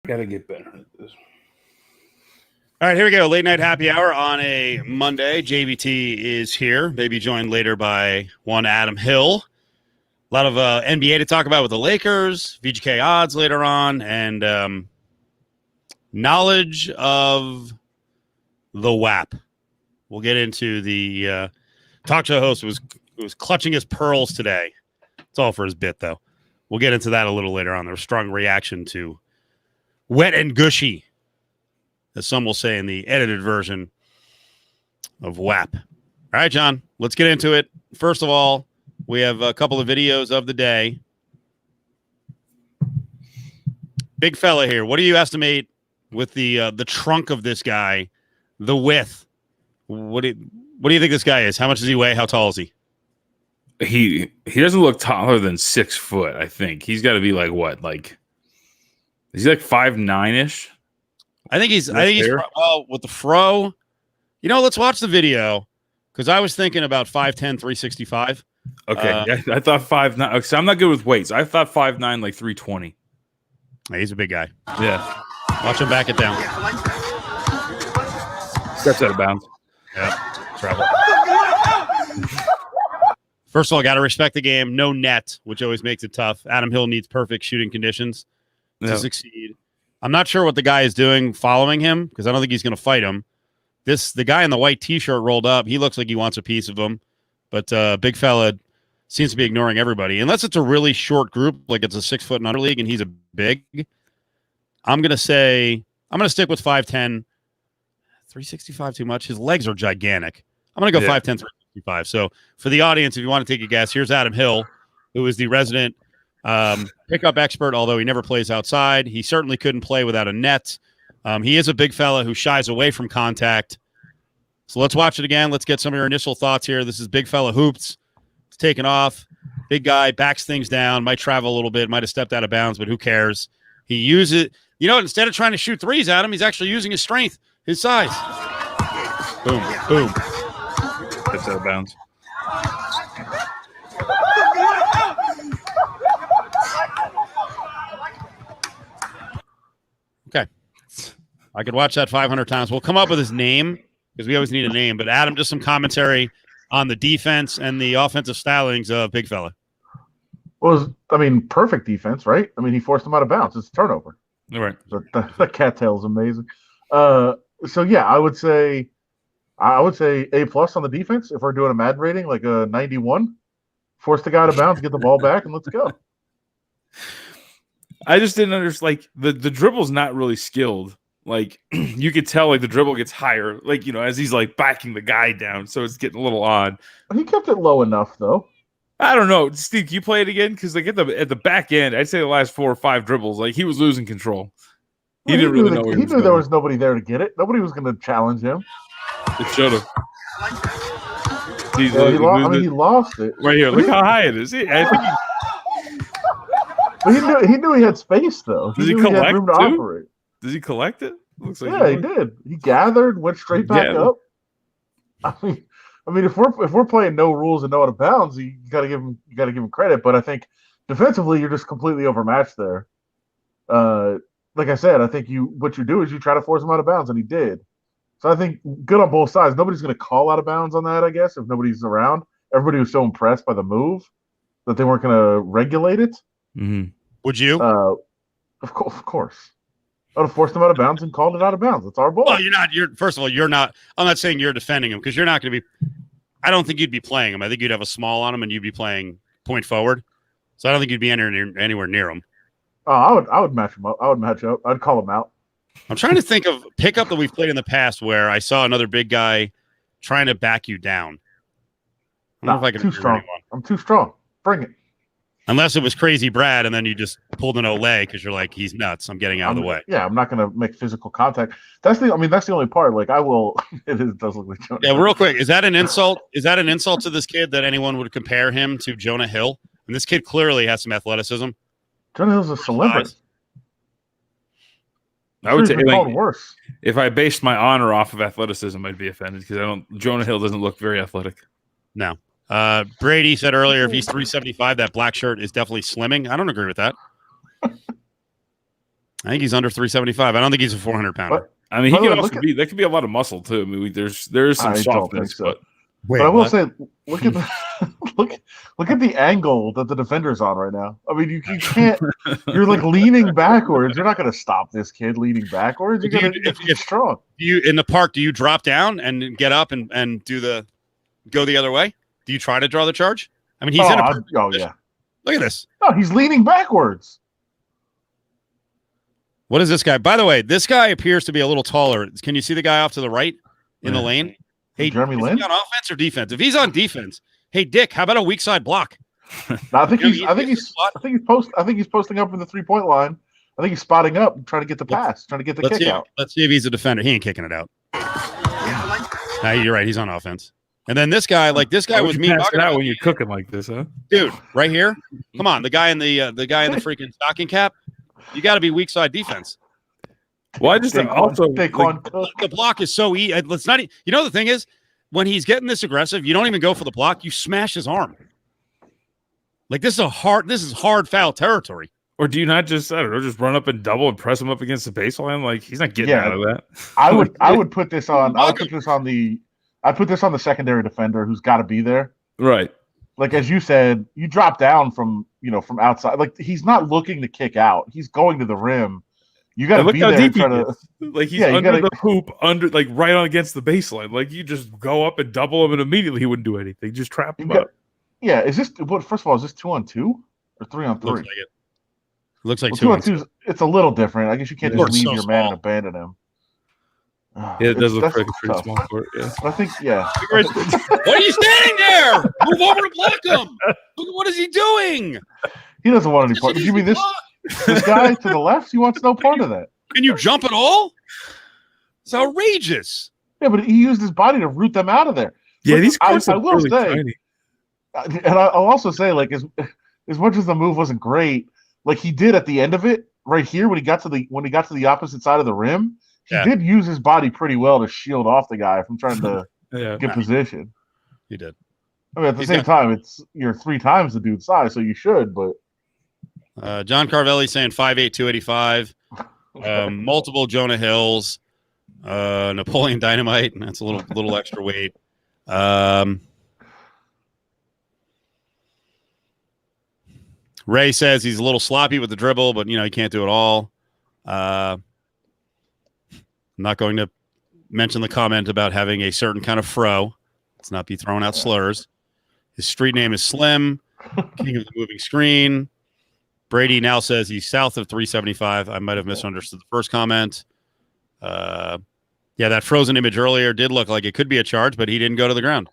Gotta get better at this. All right, here we go. Late night happy hour on a Monday. JVT is here. Maybe joined later by one Adam Hill. A lot of NBA to talk about with the Lakers, VGK odds later on, and knowledge of the WAP. We'll get into the talk show host who was clutching his pearls today. It's all for his bit, though. We'll get into that a little later on. There's a strong reaction to wet and gushy, as some will say in the edited version of WAP. All right, John, let's get into it. First of all, we have a couple of videos of the day. Big fella here. What do you estimate with the trunk of this guy, the width? What do you think this guy is? How much does he weigh? How tall is he? He doesn't look taller than 6 foot. I think he's got to be like what? Like is he like 5'9"-ish? I think he's well with the fro. You know, let's watch the video because I was thinking about 5'10", 365. Okay, I thought 5'9". Okay, so I'm not good with weights. I thought 5'9", like 320. He's a big guy. Yeah, watch him back it down. Steps out of bounds. Yeah, travel. First of all, got to respect the game. No net, which always makes it tough. Adam Hill needs perfect shooting conditions to succeed. I'm not sure what the guy is doing following him because I don't think he's going to fight him. The guy in the white T-shirt rolled up, he looks like he wants a piece of him, but big fella seems to be ignoring everybody. Unless it's a really short group, like it's a 6 foot and under league, and he's a big. I'm going to stick with 5'10", 365 too much. His legs are gigantic. I'm going to go 5'10", 365. So for the audience, if you want to take a guess, here's Adam Hill, who is the resident pickup expert, although he never plays outside. He certainly couldn't play without a net. He is a big fella who shies away from contact. So let's watch it again. Let's get some of your initial thoughts here. This is big fella hoops. It's taken off. Big guy backs things down, might travel a little bit, might have stepped out of bounds, but who cares? He uses, instead of trying to shoot threes at him, he's actually using his strength, his size. Boom, boom. Steps out of bounds. Okay. I could watch that 500 times. We'll come up with his name because we always need a name. But Adam, just some commentary on the defense and the offensive stylings of big fella. Well, perfect defense, right? He forced him out of bounds. It's a turnover. All right. The cattail is amazing. So yeah, I would say A+ on the defense if we're doing a Madden rating, like a 91. Force the guy out of bounds, get the ball back, and let's go. I just didn't understand. Like the dribble's not really skilled. Like you could tell, like the dribble gets higher, like as he's like backing the guy down, so it's getting a little odd. He kept it low enough, though. I don't know, Steve. Can you play it again? Because like at the back end, I'd say the last 4 or 5 dribbles, like he was losing control. He didn't really know. He knew there was nobody there to get it. Nobody was going to challenge him. It should have. He lost it right here. Look how high it is. I think But he knew he had space, though. Does he collect had room to operate. Does he collect it? Looks like he did. He gathered, went straight back up. If we're playing no rules and no out of bounds, you got to give him credit. But I think defensively, you're just completely overmatched there. Like I said, I think what you do is you try to force him out of bounds, and he did. So I think good on both sides. Nobody's going to call out of bounds on that, I guess, if nobody's around. Everybody was so impressed by the move that they weren't going to regulate it. Mm-hmm. Would you? Of course. I would have forced him out of bounds and called it out of bounds. It's our ball. Well, first of all, you're not. I'm not saying you're defending him because you're not going to be. I don't think you'd be playing him. I think you'd have a small on him and you'd be playing point forward. So I don't think you'd be anywhere near him. Oh, I would match him up. I would match up. I'd call him out. I'm trying to think of pickup that we've played in the past where I saw another big guy trying to back you down. I don't know if I can too strong. I'm too strong. Bring it. Unless it was Crazy Brad, and then you just pulled an Olay because you're like, he's nuts. I'm getting out of the way. Yeah, I'm not going to make physical contact. That's the only part. Like I will. It does look like Jonah. Yeah, real quick. Is that an insult? Is that an insult to this kid that anyone would compare him to Jonah Hill? And this kid clearly has some athleticism. Jonah Hill's a celebrity. I would say worse. If I based my honor off of athleticism, I'd be offended because Jonah Hill doesn't look very athletic. No. Brady said earlier, if he's 375, that black shirt is definitely slimming. I don't agree with that. I think he's under 375. I don't think he's a 400 pounder. I mean, he could also be. That could be a lot of muscle too. I mean, there is some softness, but I will say, look at the look at the angle that the defender's on right now. I mean, you can't. You're like leaning backwards. You're not going to stop this kid leaning backwards. You're going to get strong. You in the park? Do you drop down and get up and go the other way? Do you try to draw the charge? I mean, he's in a yeah. Look at this. No, he's leaning backwards. What is this guy? By the way, this guy appears to be a little taller. Can you see the guy off to the right in the lane? Hey, Jeremy Lin? Is he on offense or defense? If he's on defense, hey Dick, how about a weak side block? No, I think he's posting up in the 3-point line. I think he's spotting up and trying to get the pass, trying to get the kick out. Let's see if he's a defender. He ain't kicking it out. No, you're right. He's on offense. And then this guy was me talking out when you're cooking like this, huh? Dude, right here. Come on, the guy in the freaking stocking cap. You got to be weak side defense. Well, I just the block is so easy. Let's not. You know the thing is, when he's getting this aggressive, you don't even go for the block. You smash his arm. Like this is hard foul territory. Or do you not just just run up and double and press him up against the baseline? Like he's not getting out of that. I would put this on. I put this on the secondary defender who's got to be there. Right. Like as you said, you drop down from outside. Like he's not looking to kick out. He's going to the rim. You got to be there and try to. Like he's under the hoop, like right on against the baseline. Like you just go up and double him, and immediately he wouldn't do anything. Just trap him up. Yeah. Is this? First of all, is this 2-on-2 or 3-on-3? Looks like 2-on-2. It's a little different. I guess you can't just leave your man and abandon him. Yeah, it does look like a pretty small court. Yeah. I think, yeah. Why are you standing there? Move over to block him. What is he doing? He doesn't want any part. Did you mean this guy to the left? He wants no part of that. Can you jump at all? It's outrageous. Yeah, but he used his body to root them out of there. Yeah, these courts I are will really say, tiny. And I'll also say, like, as much as the move wasn't great, like he did at the end of it, right here when he got to the opposite side of the rim. He did use his body pretty well to shield off the guy from trying to get position. He did. I mean, at the same time, you're 3 times the dude's size, so you should. But John Carvelli saying 5'8", 285. Multiple Jonah Hills, Napoleon Dynamite. And that's a little extra weight. Ray says he's a little sloppy with the dribble, but he can't do it all. I'm not going to mention the comment about having a certain kind of fro. Let's not be throwing out slurs. His street name is Slim, king of the moving screen. Brady now says he's south of 375. I might have misunderstood the first comment. Yeah, that frozen image earlier did look like it could be a charge, but he didn't go to the ground.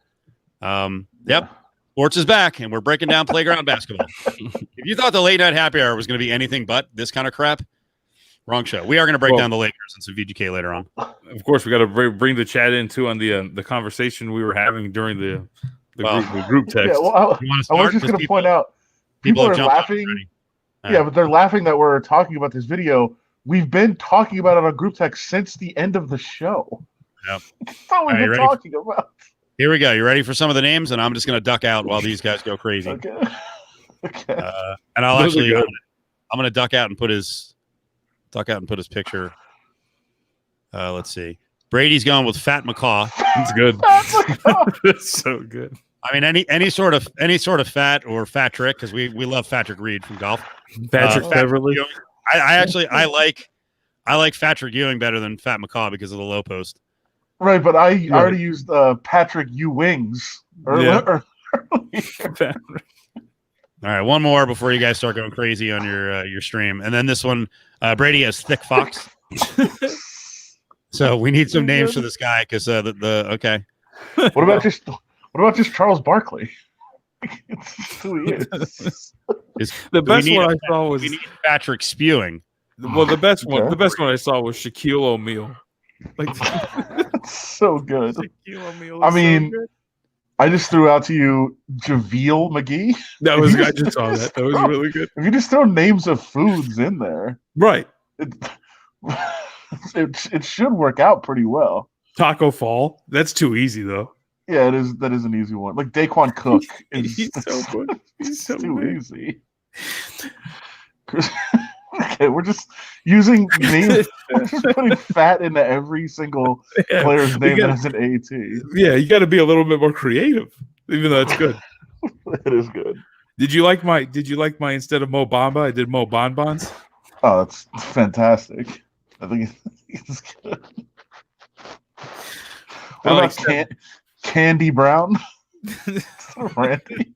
Yep. Sports is back, and we're breaking down playground basketball. If you thought the late night happy hour was going to be anything but this kind of crap, wrong show. We are going to break down the Lakers and some VGK later on. Of course, we got to bring the chat in too on the conversation we were having during the group text. Yeah, well, I was just going to point out, people are laughing. Yeah, but they're laughing that we're talking about this video. We've been talking about it on group text since the end of the show. Yep. That's all we've been talking about. Here we go. You ready for some of the names? And I'm just going to duck out while these guys go crazy. Okay. And I'm going to duck out and put his picture. Let's see. Brady's going with Fat McCaw. That's good. That's so good. I mean, any sort of fat or fat trick, because we love Patrick Reed from golf. Patrick Beverly. I like Patrick Ewing better than Fat McCaw because of the low post. Right, but I already used Patrick U Wings earlier. All right, one more before you guys start going crazy on your stream, and then this one, Brady has Thick Fox. So we need some names for this guy because okay. What about just Charles Barkley? It's who he is. The best one I saw was Patrick Spewing. Well, the best one I saw was Shaquille O'Neal. Like so good. Shaquille O'Neal. I mean, so I just threw out to you JaVale McGee. I just saw that. That was really good. If you just throw names of foods in there, right? It should work out pretty well. Taco Fall. That's too easy though. Yeah, it is. That is an easy one. Like Daquan Cook. He's so good. He's so too good. easy. Okay, we're just using names. We're just putting fat into every single player's name that has an AT. Yeah, you got to be a little bit more creative, even though it's good. It is good. Did you like my instead of Mo Bamba, I did Mo Bonbons? Oh, that's fantastic. I think it's good. What about Candy Brown? Randy?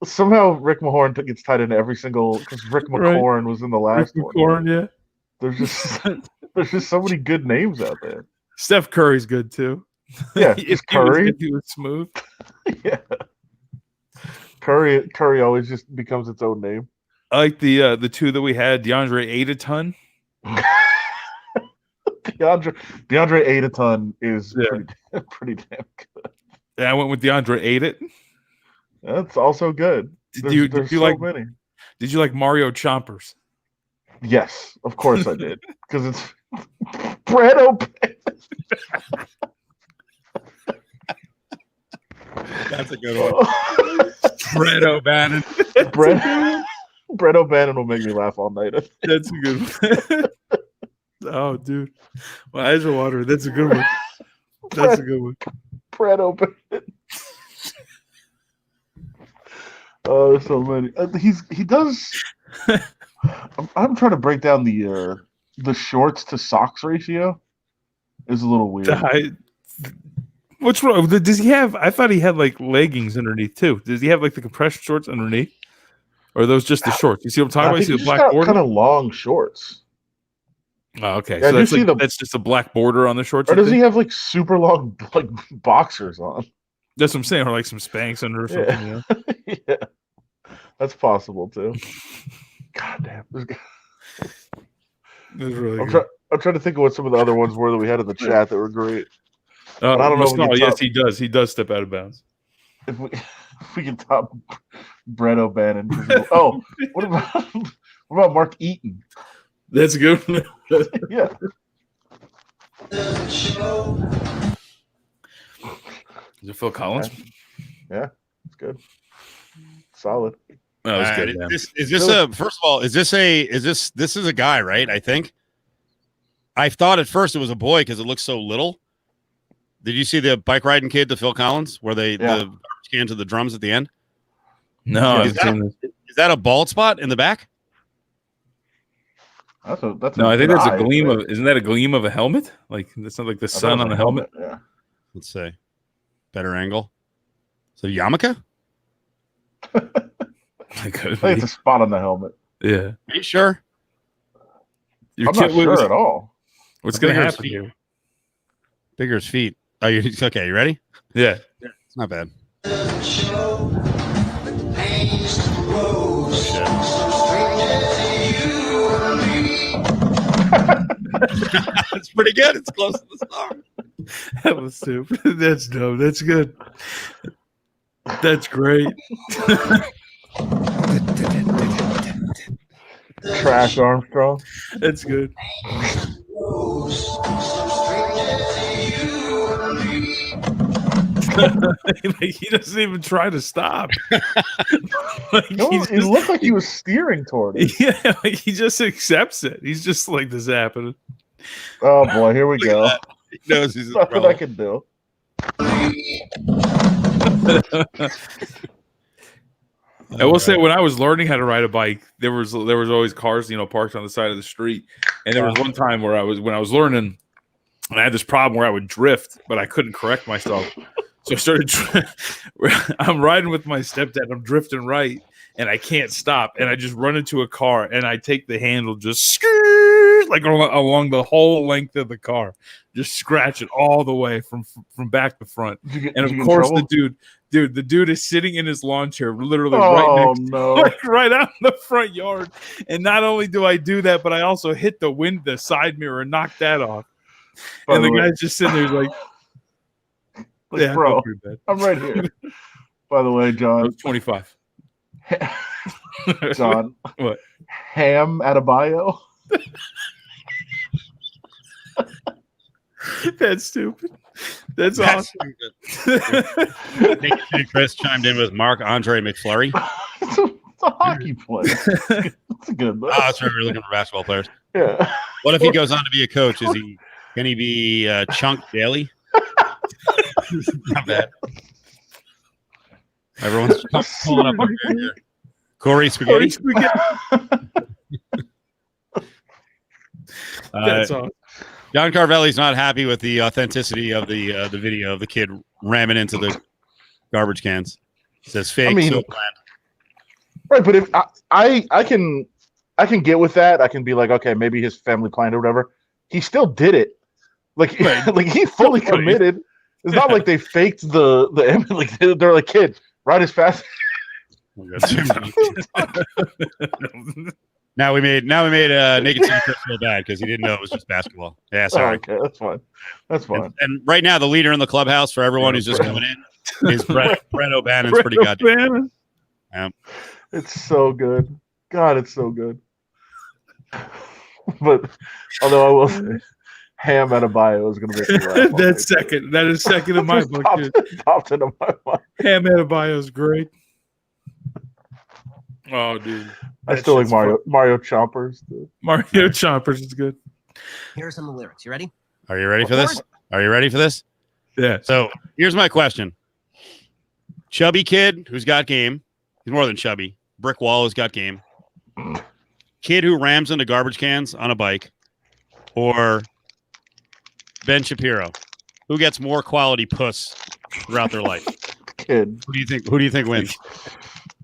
Somehow Rick Mahorn gets tied into every single because Rick McCorn was in the last one. McCorn, yeah. There's just so many good names out there. Steph Curry's good too. Yeah, just Curry. If he was smooth. Yeah. Curry always just becomes its own name. I like the two that we had. DeAndre ate a ton. DeAndre ate a ton is pretty damn good. Yeah, I went with DeAndre ate it. That's also good. Did you so like many? Did you like Mario Chompers? Yes, of course I did. Because it's Brett O'Bannon. That's a good one. Brett O'Bannon. Brett O'Bannon will make me laugh all night. That's a good one. Oh, dude. My eyes are watering. That's a good one. That's a good one. Brett O'Bannon. Oh, there's so many. He does. I'm trying to break down the shorts to socks ratio. Is a little weird. What's wrong? Does he have? I thought he had like leggings underneath too. Does he have like the compression shorts underneath, or are those just the shorts? You see what I'm talking about? You see the black border? Kind of long shorts. Oh, okay. Yeah, so that's just a black border on the shorts. Or does he have like super long like boxers on? That's what I'm saying, or like some Spanx under or something. Yeah, yeah. That's possible too. God damn. Really I'm trying to think of what some of the other ones were that we had in the chat that were great. I don't know. Yes, he does. He does step out of bounds. If we can top Brett O'Bannon. Oh, what about Mark Eaton? That's a good one. Yeah. Is it Phil Collins? Yeah, it's good. Solid. That was good. Is this a first of all? Is this a guy, right? I think. I thought at first it was a boy because it looks so little. Did you see the bike riding kid, the Phil Collins, where the garbage cans of the drums at the end? No, is that a bald spot in the back? That's no, I think that's a gleam of. Isn't that a gleam of a helmet? Like that's not like the sun on the helmet. Yeah. Let's say better angle. So Yarmulke? I think it's a spot on the helmet. Yeah. Are you sure? I'm not sure at all. What's going to happen here? Bigger's feet. Oh, okay? You ready? Yeah. It's not bad. It's pretty good. It's close to the song. That was stupid. That's dope. That's good. That's great. Trash Armstrong. That's good. He doesn't even try to stop. It looked like he was steering toward it. Yeah, he just accepts it. He's just like, this happening. Oh boy, here we go. He knows he's nothing I can do. I will say, when I was learning how to ride a bike, there was always cars, parked on the side of the street. And there was one time when I was learning, and I had this problem where I would drift, but I couldn't correct myself. So I started. I'm riding with my stepdad. I'm drifting right, and I can't stop. And I just run into a car, and I take the handle, just like along the whole length of the car, just scratch it all the way from back to front. And of course, the dude is sitting in his lawn chair, literally right out in the front yard. And not only do I do that, but I also hit the side mirror, and knock that off. And the guy's just sitting there, like yeah, bro, I'm right here. By the way, John, I was 25. John, what? Ham Adebayo. That's stupid. That's awesome. Naked City Chris chimed in with Marc-Andre McFlurry. It's a hockey player. It's a good look. Oh, that's right. We're looking for basketball players. Yeah. What if he goes on to be a coach? Can he be Chunk Daly? Not bad. Everyone's pulling up here. Corey Spaghetti. That's awesome. John Carvelli's not happy with the authenticity of the video of the kid ramming into the garbage cans. It says fake. I mean, so bland. Right, but if I can get with that. I can be like, okay, maybe his family planned or whatever. He still did it. Like, like he fully committed. It's not like they faked the like they're like, kid, ride as fast. Now we made Naked City Chris feel bad because he didn't know it was just basketball. Yeah, sorry. Okay, that's fine. That's fine. And right now, the leader in the clubhouse for everyone who's just coming in is Brett O'Bannon's pretty goddamn. Yeah. It's so good. God, it's so good. But although I will say, Ham Adebayo is going to make me laugh. That's second. That is second in my book. Popped into my mind. Ham Adebayo is great. Oh, dude. I still like Mario Chompers. Mario Chompers is good. Here are some of the lyrics. You ready? Are you ready for this? Are you ready for this? Yeah. So here's my question. Chubby kid who's got game. He's more than chubby. Brick wall who's got game. Kid who rams into garbage cans on a bike. Or Ben Shapiro. Who gets more quality puss throughout their life? Kid. Who do you think wins?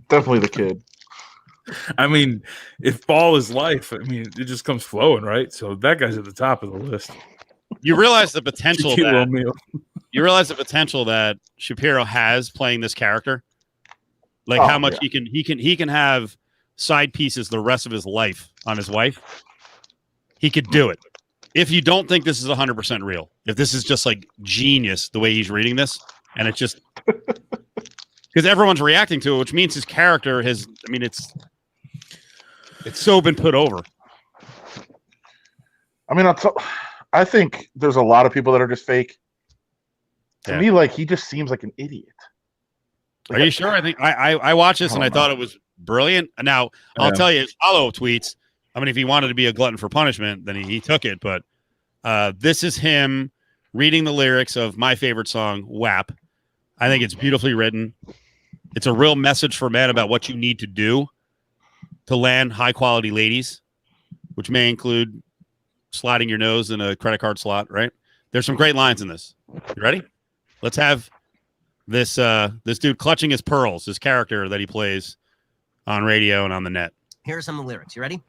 Definitely the kid. I mean, if ball is life, I mean, it just comes flowing, right? So that guy's at the top of the list. You realize the potential Shaquille O'Neal. You realize the potential that Shapiro has playing this character, like how much he can have side pieces the rest of his life on his wife. He could do it. If you don't think this is 100% real, if this is just like genius the way he's reading this, and it's just because everyone's reacting to it, which means his character has. I mean, it's so been put over. I mean, I think there's a lot of people that are just fake. To me, like, he just seems like an idiot. Like, are you sure? I think I watched this and I thought it was brilliant. Now I'll tell you his follow tweets. I mean, if he wanted to be a glutton for punishment, then he took it. But this is him reading the lyrics of my favorite song, WAP. I think it's beautifully written. It's a real message for men about what you need to do to land high-quality ladies, which may include sliding your nose in a credit card slot, right? There's some great lines in this. You ready? Let's have this dude clutching his pearls, his character that he plays on radio and on the net. Here are some of the lyrics. You ready?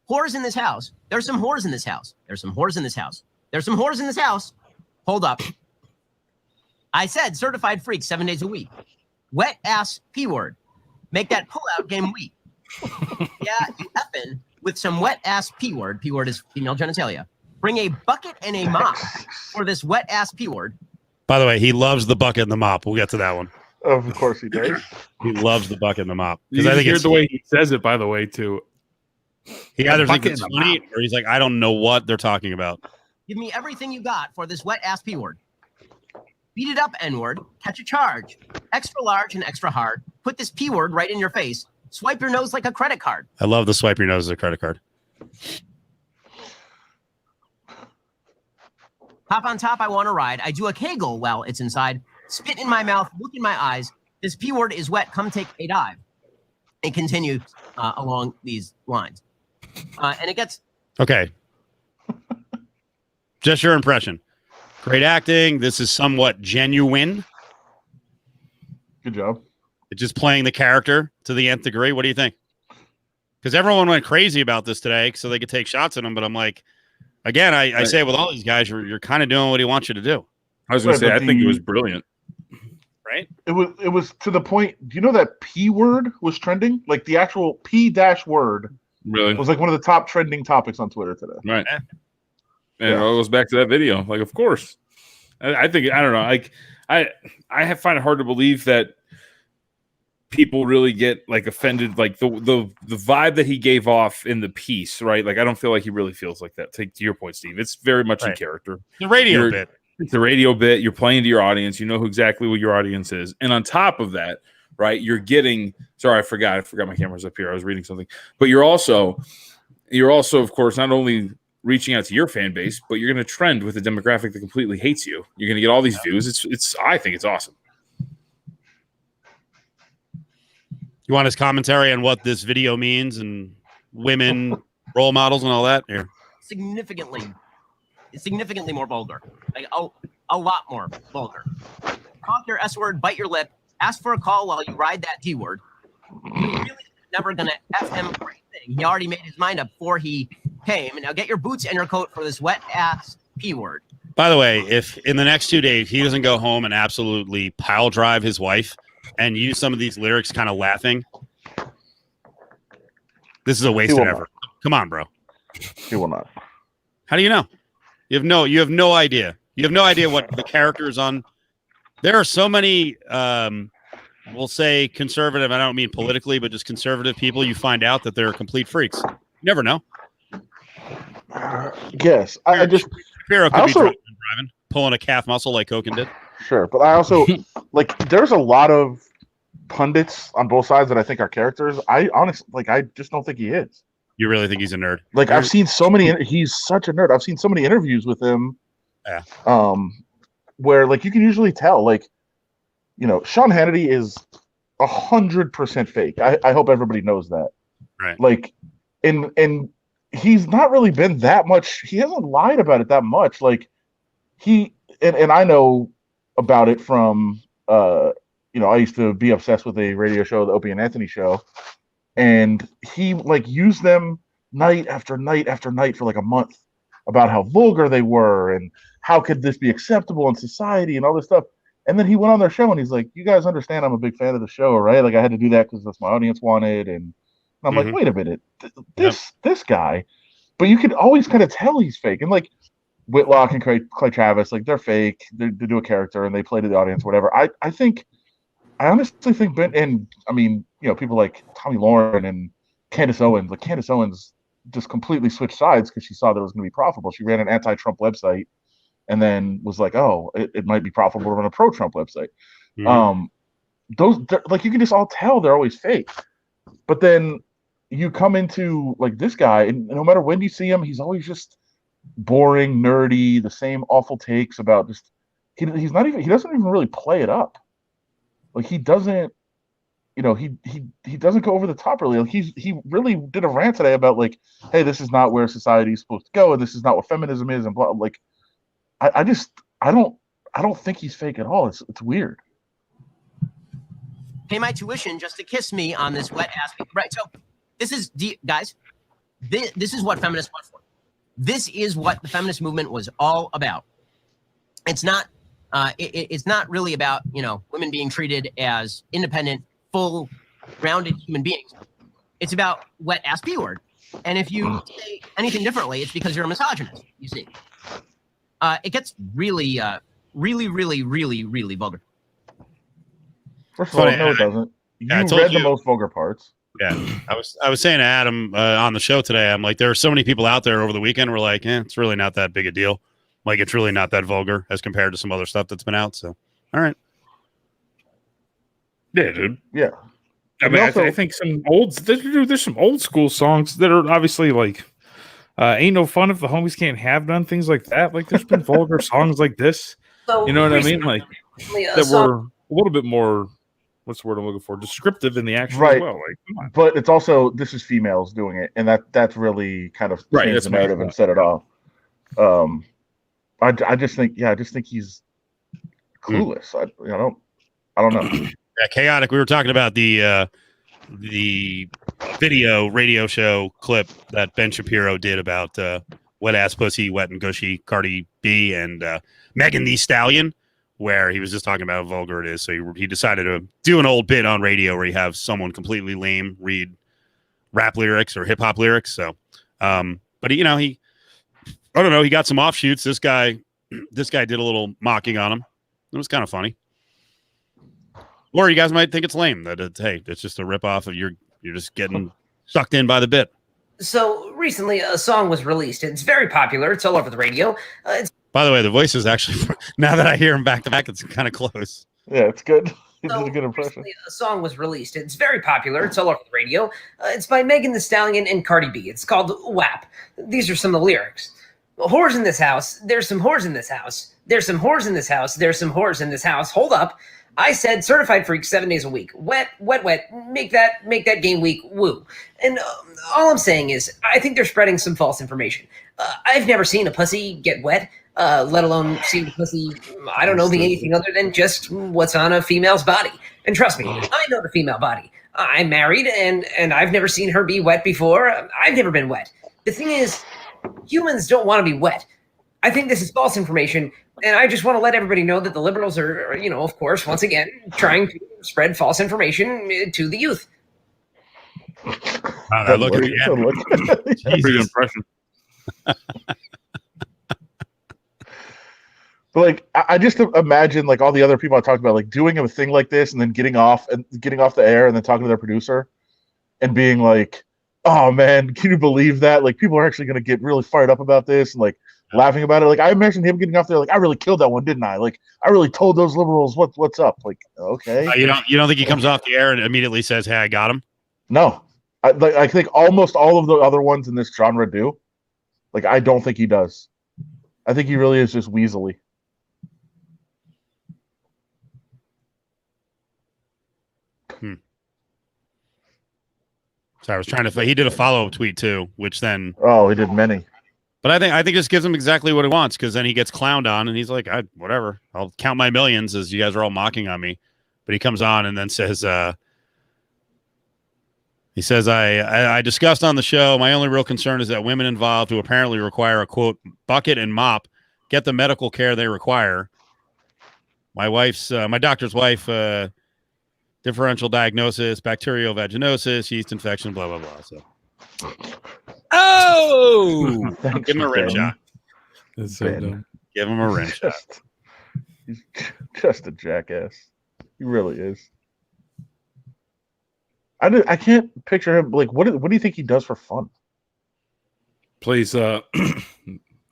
Whores in this house. There's some whores in this house. There's some whores in this house. There's some whores in this house. Hold up. I said certified freaks 7 days a week. Wet ass P word. Make that pull out game weak. Yeah, you effing with some wet ass P word. P word is female genitalia. Bring a bucket and a mop for this wet ass P word. By the way, he loves the bucket and the mop. We'll get to that one. Of course he does. He loves the bucket and the mop. Because I think it's the way he says it, by the way, too. He either thinks it's funny or he's like, I don't know what they're talking about. Give me everything you got for this wet ass P word. Beat it up, N-word. Catch a charge. Extra large and extra hard. Put this P word right in your face. Swipe your nose like a credit card. I love the swipe your nose as a credit card. Hop on top, I want to ride. I do a Kegel while it's inside. Spit in my mouth, look in my eyes. This P word is wet. Come take a dive. It continues along these lines. And it gets... Okay. Just your impression. Great acting. This is somewhat genuine. Good job. It's just playing the character to the nth degree. What do you think? Because everyone went crazy about this today so they could take shots at him. But I'm like, again, I say with all these guys, you're kind of doing what he wants you to do. I was going to say, I think it was brilliant. Right? It was to the point. Do you know that P word was trending? Like the actual P dash word really was like one of the top trending topics on Twitter today. Right. And it goes back to that video. Like, of course. I think, I don't know. Like, I find it hard to believe that people really get like offended. Like the vibe that he gave off in the piece, right? Like, I don't feel like he really feels like that. To your point, Steve, it's very much in character. The radio bit. It's a radio bit. You're playing to your audience. You know exactly what your audience is. And on top of that, right, you're getting. Sorry, I forgot my camera's up here. I was reading something. But you're also, of course, not only reaching out to your fan base, but you're going to trend with a demographic that completely hates you. You're going to get all these views. I think it's awesome. You want his commentary on what this video means and women role models and all that? Here. Significantly more vulgar. Like a lot more vulgar. Talk your S word, bite your lip, ask for a call while you ride that T word. You're really never gonna F him for anything. He already made his mind up before he came. And now get your boots and your coat for this wet ass P word. By the way, if in the next 2 days he doesn't go home and absolutely pile drive his wife and use some of these lyrics kind of laughing, this is a wasted effort. Come on, bro. He will not. How do you know? You have no idea. You have no idea what the character is on. There are so many, we'll say conservative. I don't mean politically, but just conservative people. You find out that they're complete freaks. You never know. Yes, I just Shapiro could be driving, pulling a calf muscle like Koken did. Sure, but I also like. There's a lot of pundits on both sides that I think are characters. I honestly, I just don't think he is. You really think he's a nerd? Like I've seen so many. He's such a nerd. I've seen so many interviews with him. Yeah. Where like you can usually tell, like, Sean Hannity is 100% fake. I hope everybody knows that. Right. Like, and he's not really been that much. He hasn't lied about it that much. Like and I know about it from I used to be obsessed with a radio show, the Opie and Anthony show, and he like used them night after night after night for like a month about how vulgar they were and how could this be acceptable in society and all this stuff. And then he went on their show and he's like, "You guys understand I'm a big fan of the show, right? Like I had to do that because that's my audience wanted." And I'm like, "Wait a minute, this guy," but you can always kind of tell he's fake. And like Whitlock and Clay Travis, like they're fake. They do a character and they play to the audience, whatever. I honestly think Ben, and I mean, people like Tommy Lauren and Candace Owens. Like Candace Owens just completely switched sides because she saw that it was going to be profitable. She ran an anti-Trump website and then was like, "Oh, it might be profitable to run a pro-Trump website." Those like you can just all tell they're always fake. But then you come into like this guy, and no matter when you see him, he's always just boring, nerdy, the same awful takes about just he doesn't even really play it up. Like he doesn't, he doesn't go over the top really. Like he really did a rant today about like, hey, this is not where society is supposed to go, and this is not what feminism is, and blah. Like, I don't think he's fake at all. It's weird. Pay my tuition just to kiss me on this wet ass. Right. So this is guys. This is what feminists want for. This is what the feminist movement was all about. It's not. It's not really about women being treated as independent, full, rounded human beings. It's about wet ass P word. And if you say anything differently, it's because you're a misogynist. You see, it gets really, really, really, really, really vulgar. First of all, no, it doesn't. You read the most vulgar parts. Yeah, I was saying to Adam on the show today, I'm like, there are so many people out there over the weekend who were like, it's really not that big a deal. Like, it's really not that vulgar as compared to some other stuff that's been out. So, all right. Yeah, dude. Yeah. I mean, I think there's some old school songs that are obviously like, ain't no fun if the homies can't have none, things like that. Like, there's been vulgar songs like this. So you know what I mean? Like, that were a little bit more, what's the word I'm looking for? Descriptive in the action as well. Like, come on. But it's also, this is females doing it, and that's really kind of changed the narrative and set it off. I just think he's clueless. I don't know. Yeah, chaotic. We were talking about the video radio show clip that Ben Shapiro did about wet ass pussy, wet and gushy Cardi B and Megan Thee Stallion, where he was just talking about how vulgar it is. So he decided to do an old bit on radio where you have someone completely lame read rap lyrics or hip hop lyrics. So, but he I don't know. He got some offshoots. This guy did a little mocking on him. It was kind of funny. Or you guys might think it's lame that it's just a ripoff of you're just getting sucked in by the bit. So recently, a song was released. It's very popular. It's all over the radio. By the way, the voice is actually, now that I hear him back to back, it's kind of close. Yeah, it's good. He So did a good impression. recently, a song was released. It's very popular. It's all over the radio. It's by Megan Thee Stallion and Cardi B. It's called WAP. These are some of the lyrics. Whores in this house. There's some whores in this house. There's some whores in this house. There's some whores in this house. Hold up. I said certified freak 7 days a week. Wet, wet, wet. Make that game week. Woo. And all I'm saying is I think they're spreading some false information. I've never seen a pussy get wet. Let alone see the pussy, I don't know, being anything other than just what's on a female's body. And trust me, I know the female body. I'm married, and I've never seen her be wet before. I've never been wet. The thing is, humans don't want to be wet. I think this is false information, and I just want to let everybody know that the liberals are, of course, once again, trying to spread false information to the youth. Wow, look at the end. Pretty good impression. But like, I just imagine like all the other people I talked about, like doing a thing like this and then getting off the air and then talking to their producer and being like, "Oh man, can you believe that? Like people are actually going to get really fired up about this and like laughing about it." Like I imagine him getting off there like, "I really killed that one, didn't I? Like I really told those liberals what's up." Like okay, You don't think he comes off the air and immediately says, "Hey, I got him"? no, I think almost all of the other ones in this genre do. Like I don't think he does. I think he really is just weaselly. So I was trying to. He did a follow-up tweet too, which then. Oh, he did many. But I think this gives him exactly what he wants, because then he gets clowned on, and he's like, "Whatever, I'll count my millions as you guys are all mocking on me." But he comes on and then says, "He says I discussed on the show. My only real concern is that women involved who apparently require a quote bucket and mop get the medical care they require. My doctor's wife." Differential diagnosis, bacterial vaginosis, yeast infection, blah, blah, blah. So, give him a rim shot. That's so dumb. Give him a rim shot. He's just a jackass. He really is. I can't picture him. Like, what do you think he does for fun? Plays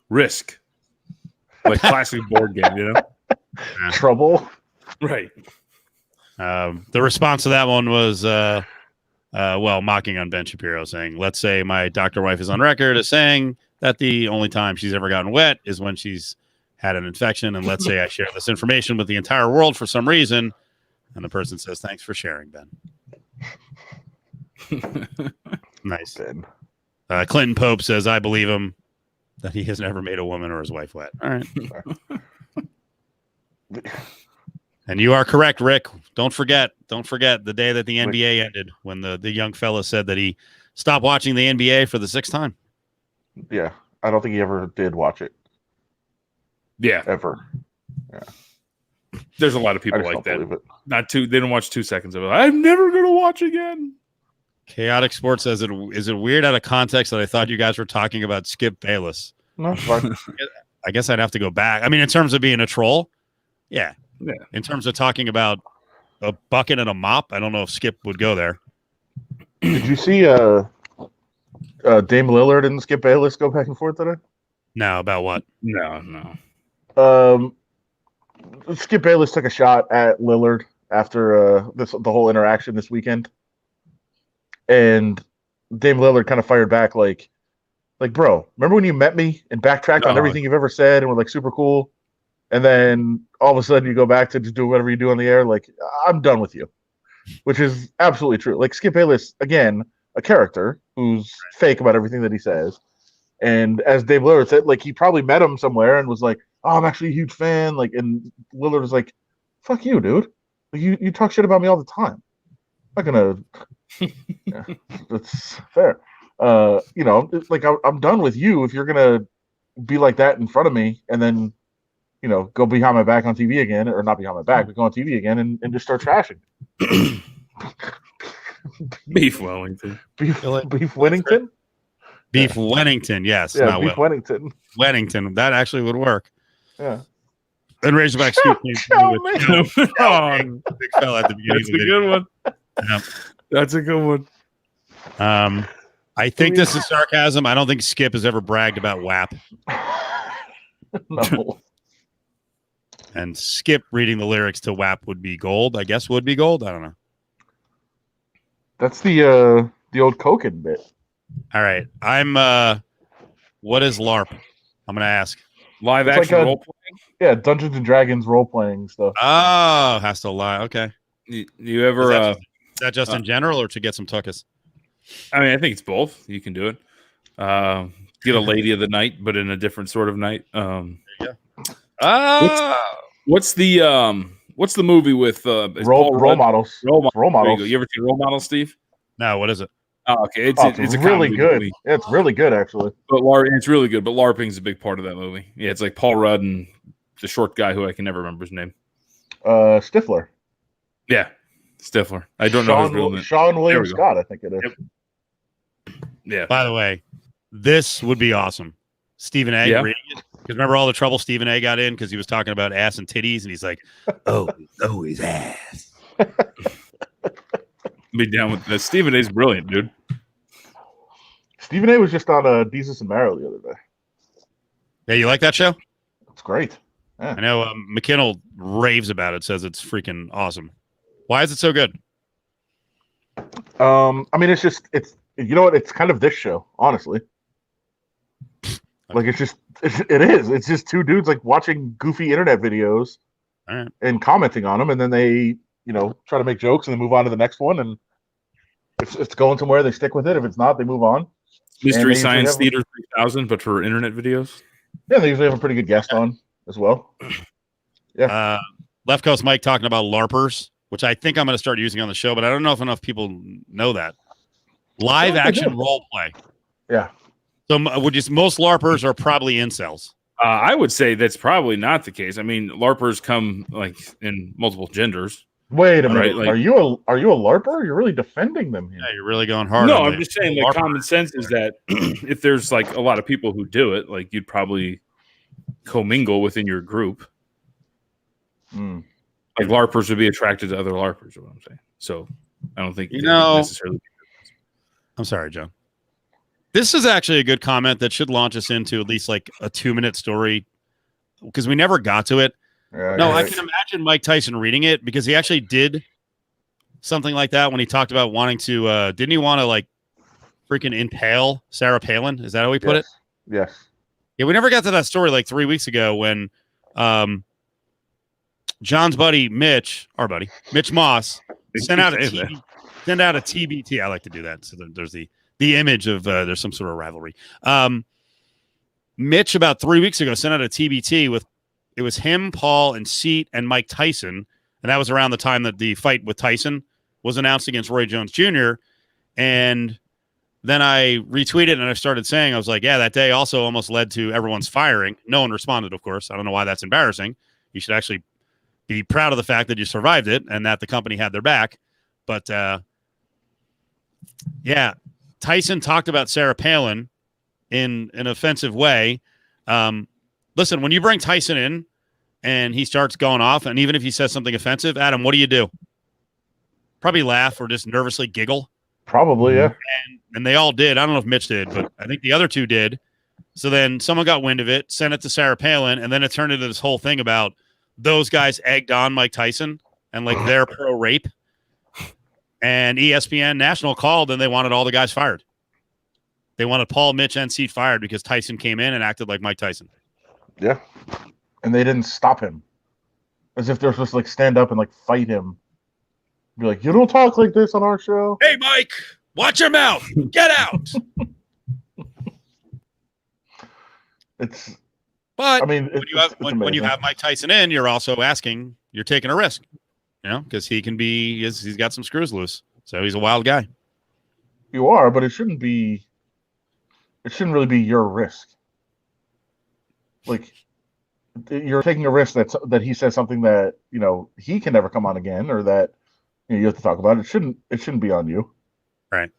Risk. Like classic board game, you know? Trouble. Right. The response to that one was, mocking on Ben Shapiro, saying, "Let's say my doctor wife is on record as saying that the only time she's ever gotten wet is when she's had an infection. And let's say I share this information with the entire world for some reason." And the person says, "Thanks for sharing, Ben." Nice. Ben. Clinton Pope says, "I believe him that he has never made a woman or his wife wet." All right. And you are correct, Rick. Don't forget the day that the NBA ended, when the young fella said that he stopped watching the NBA for the 6th time. Yeah, I don't think he ever did watch it. Yeah. Ever. Yeah. There's a lot of people I just like don't that. believe it. They don't watch 2 seconds of it. I'm never going to watch again. Chaotic Sports says, is it weird out of context that I thought you guys were talking about Skip Bayless? No, it's fine. I guess I'd have to go back. I mean, in terms of being a troll, yeah. Yeah. In terms of talking about a bucket and a mop, I don't know if Skip would go there. Did you see Dame Lillard and Skip Bayless go back and forth today? No, about what? No. Skip Bayless took a shot at Lillard after the whole interaction this weekend, and Dame Lillard kind of fired back like, bro, remember when you met me and backtracked on everything you've ever said and were like super cool? And then all of a sudden you go back to just do whatever you do on the air. Like, I'm done with you, which is absolutely true. Like Skip Bayless, again, a character who's fake about everything that he says. And as Dave Lillard said, like, he probably met him somewhere and was like, "Oh, I'm actually a huge fan." Like, and Lillard was like, "Fuck you, dude. Like, you talk shit about me all the time. I'm not gonna." Yeah, that's fair. Like I'm done with you if you're gonna be like that in front of me and then, go behind my back on TV again, or not behind my back, but go on TV again and just start trashing. Beef Wellington. Beef Wennington? Beef Wennington, yes. Yeah, not Beef Wennington. Wennington. That actually would work. Yeah. And Razorback Scoop came with Big fella at the beginning That's of the a video. good one. Yeah. That's a good one. I think this is sarcasm. I don't think Skip has ever bragged about WAP. No. And Skip reading the lyrics to WAP would be gold. I guess would be gold. I don't know. That's the old Koken bit. All right. What is LARP? I'm going to ask. Live It's action like a- role playing. Yeah, Dungeons and Dragons role playing stuff. Oh, has to lie. Okay. You ever? Is that just in general or to get some tuckus? I mean, I think it's both. You can do it. Get a lady of the night, but in a different sort of night. What's the movie with Role models. Role Role models. You ever seen Role Model, Steve? No, what is it? Oh, okay. It's a really comedy good. movie. It's really good, actually. But it's really good. But LARPing's a big part of that movie. Yeah, it's like Paul Rudd and the short guy who I can never remember his name. Stifler. Yeah, Stifler. I don't know his real name. Sean William we go. Scott, I think it is. Yep. Yeah. By the way, this would be awesome. Stephen A. Yeah. reading it. Because remember all the trouble Stephen A. got in because he was talking about ass and titties, and he's like, "Oh, his ass." Be down with that. Stephen A's brilliant, dude. Stephen A. was just on Desus and Mero the other day. Yeah, you like that show? It's great. I know McKinnell raves about it, says it's freaking awesome. Why is it so good? I mean, it's you know what? It's kind of this show, honestly. Like it is. It's just two dudes like watching goofy internet videos and commenting on them, and then they, try to make jokes and then move on to the next one. And if it's going somewhere, they stick with it. If it's not, they move on. Mystery Science Theater 3000, but for internet videos. Yeah, they usually have a pretty good guest on as well. Yeah. Left Coast Mike talking about LARPers, which I think I'm going to start using on the show, but I don't know if enough people know that. Live action role play. Yeah. So most LARPers are probably incels. I would say that's probably not the case. I mean, LARPers come like in multiple genders. Wait a minute. Right, are you a LARPer? You're really defending them here. Yeah, you're really going hard. No, on I'm just saying like common sense is that if there's like a lot of people who do it, like you'd probably commingle within your group. Like LARPers would be attracted to other LARPers, is what I'm saying. So I don't think necessarily. I'm sorry, Joe. This is actually a good comment that should launch us into at least like a 2-minute story because we never got to it. I can imagine Mike Tyson reading it because he actually did something like that when he talked about wanting to, didn't he want to like freaking impale Sarah Palin? Is that how he put it? Yes. Yeah, we never got to that story like 3 weeks ago when John's buddy, Mitch Moss, sent out a TBT. I like to do that. So there's the image of there's some sort of rivalry. Mitch about 3 weeks ago sent out a TBT with it was him, Paul, and Seat and Mike Tyson, and that was around the time that the fight with Tyson was announced against Roy Jones Jr. And then I retweeted and I started saying, I was like, yeah, that day also almost led to everyone's firing. No one responded, of course. I don't know why that's embarrassing. You should actually be proud of the fact that you survived it and that the company had their back. But yeah, Tyson talked about Sarah Palin in an offensive way. Listen, when you bring Tyson in and he starts going off, and even if he says something offensive, Adam, what do? Probably laugh or just nervously giggle. Probably, yeah. And they all did. I don't know if Mitch did, but I think the other two did. So then someone got wind of it, sent it to Sarah Palin, and then it turned into this whole thing about those guys egged on Mike Tyson and like they're pro-rape. And ESPN National called and they wanted all the guys fired. They wanted Paul, Mitch, and Seat fired because Tyson came in and acted like Mike Tyson. Yeah. And they didn't stop him. As if they're supposed to like stand up and like fight him. Be like, you don't talk like this on our show. Hey, Mike, watch your mouth. Get out. But when you have Mike Tyson in, you're also asking, you're taking a risk, because he's got some screws loose. So he's a wild guy. You are, but it shouldn't really be your risk. Like you're taking a risk that he says something that, he can never come on again or that you have to talk about. It shouldn't be on you. Right.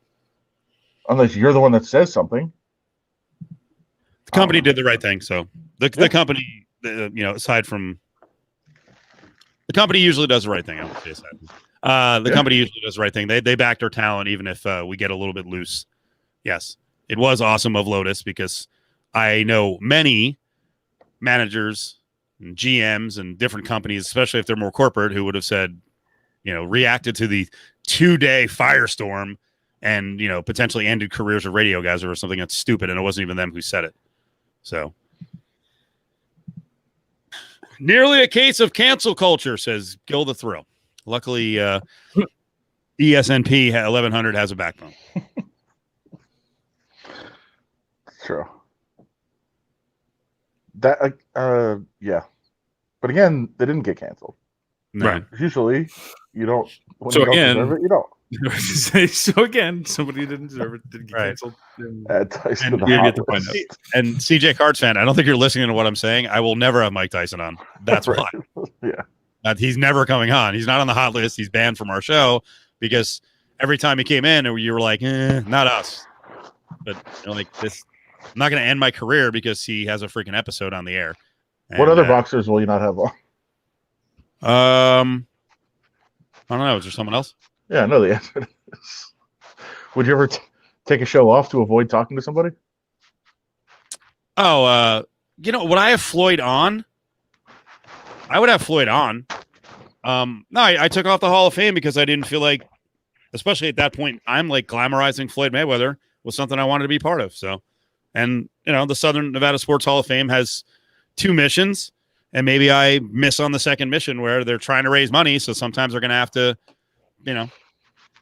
Unless you're the one that says something. The company did the right thing. So the company, aside from the company usually does the right thing. I would say aside. The company usually does the right thing. They back their talent, even if we get a little bit loose. Yes. It was awesome of Lotus because I know many managers and GMs and different companies, especially if they're more corporate, who would have said, reacted to the 2-day firestorm and, potentially ended careers of radio guys or something that's stupid. And it wasn't even them who said it. So nearly a case of cancel culture, says Gil the Thrill. Luckily, ESNP 1100 has a backbone. True. That, yeah. But again, they didn't get canceled. No. Right. Usually, you don't. When So you don't again- deserve it, you don't. So again, somebody didn't deserve it. Didn't get Right. canceled. Add Tyson And to the you hot get to find list. And CJ Cards fan, I don't think you're listening to what I'm saying. I will never have Mike Tyson on. That's Right. why. Yeah. He's never coming on. He's not on the hot list. He's banned from our show because every time he came in, you were like, not us. But like this, I'm not going to end my career because he has a freaking episode on the air. What And, other boxers will you not have on? I don't know. Is there someone else? Yeah, I know the answer to this. Would you ever take a show off to avoid talking to somebody? Oh, would I have Floyd on? I would have Floyd on. No, I took off the Hall of Fame because I didn't feel like, especially at that point, I'm like glamorizing Floyd Mayweather was something I wanted to be part of. So, and the Southern Nevada Sports Hall of Fame has 2 missions, and maybe I miss on the second mission where they're trying to raise money. So sometimes they're going to have to,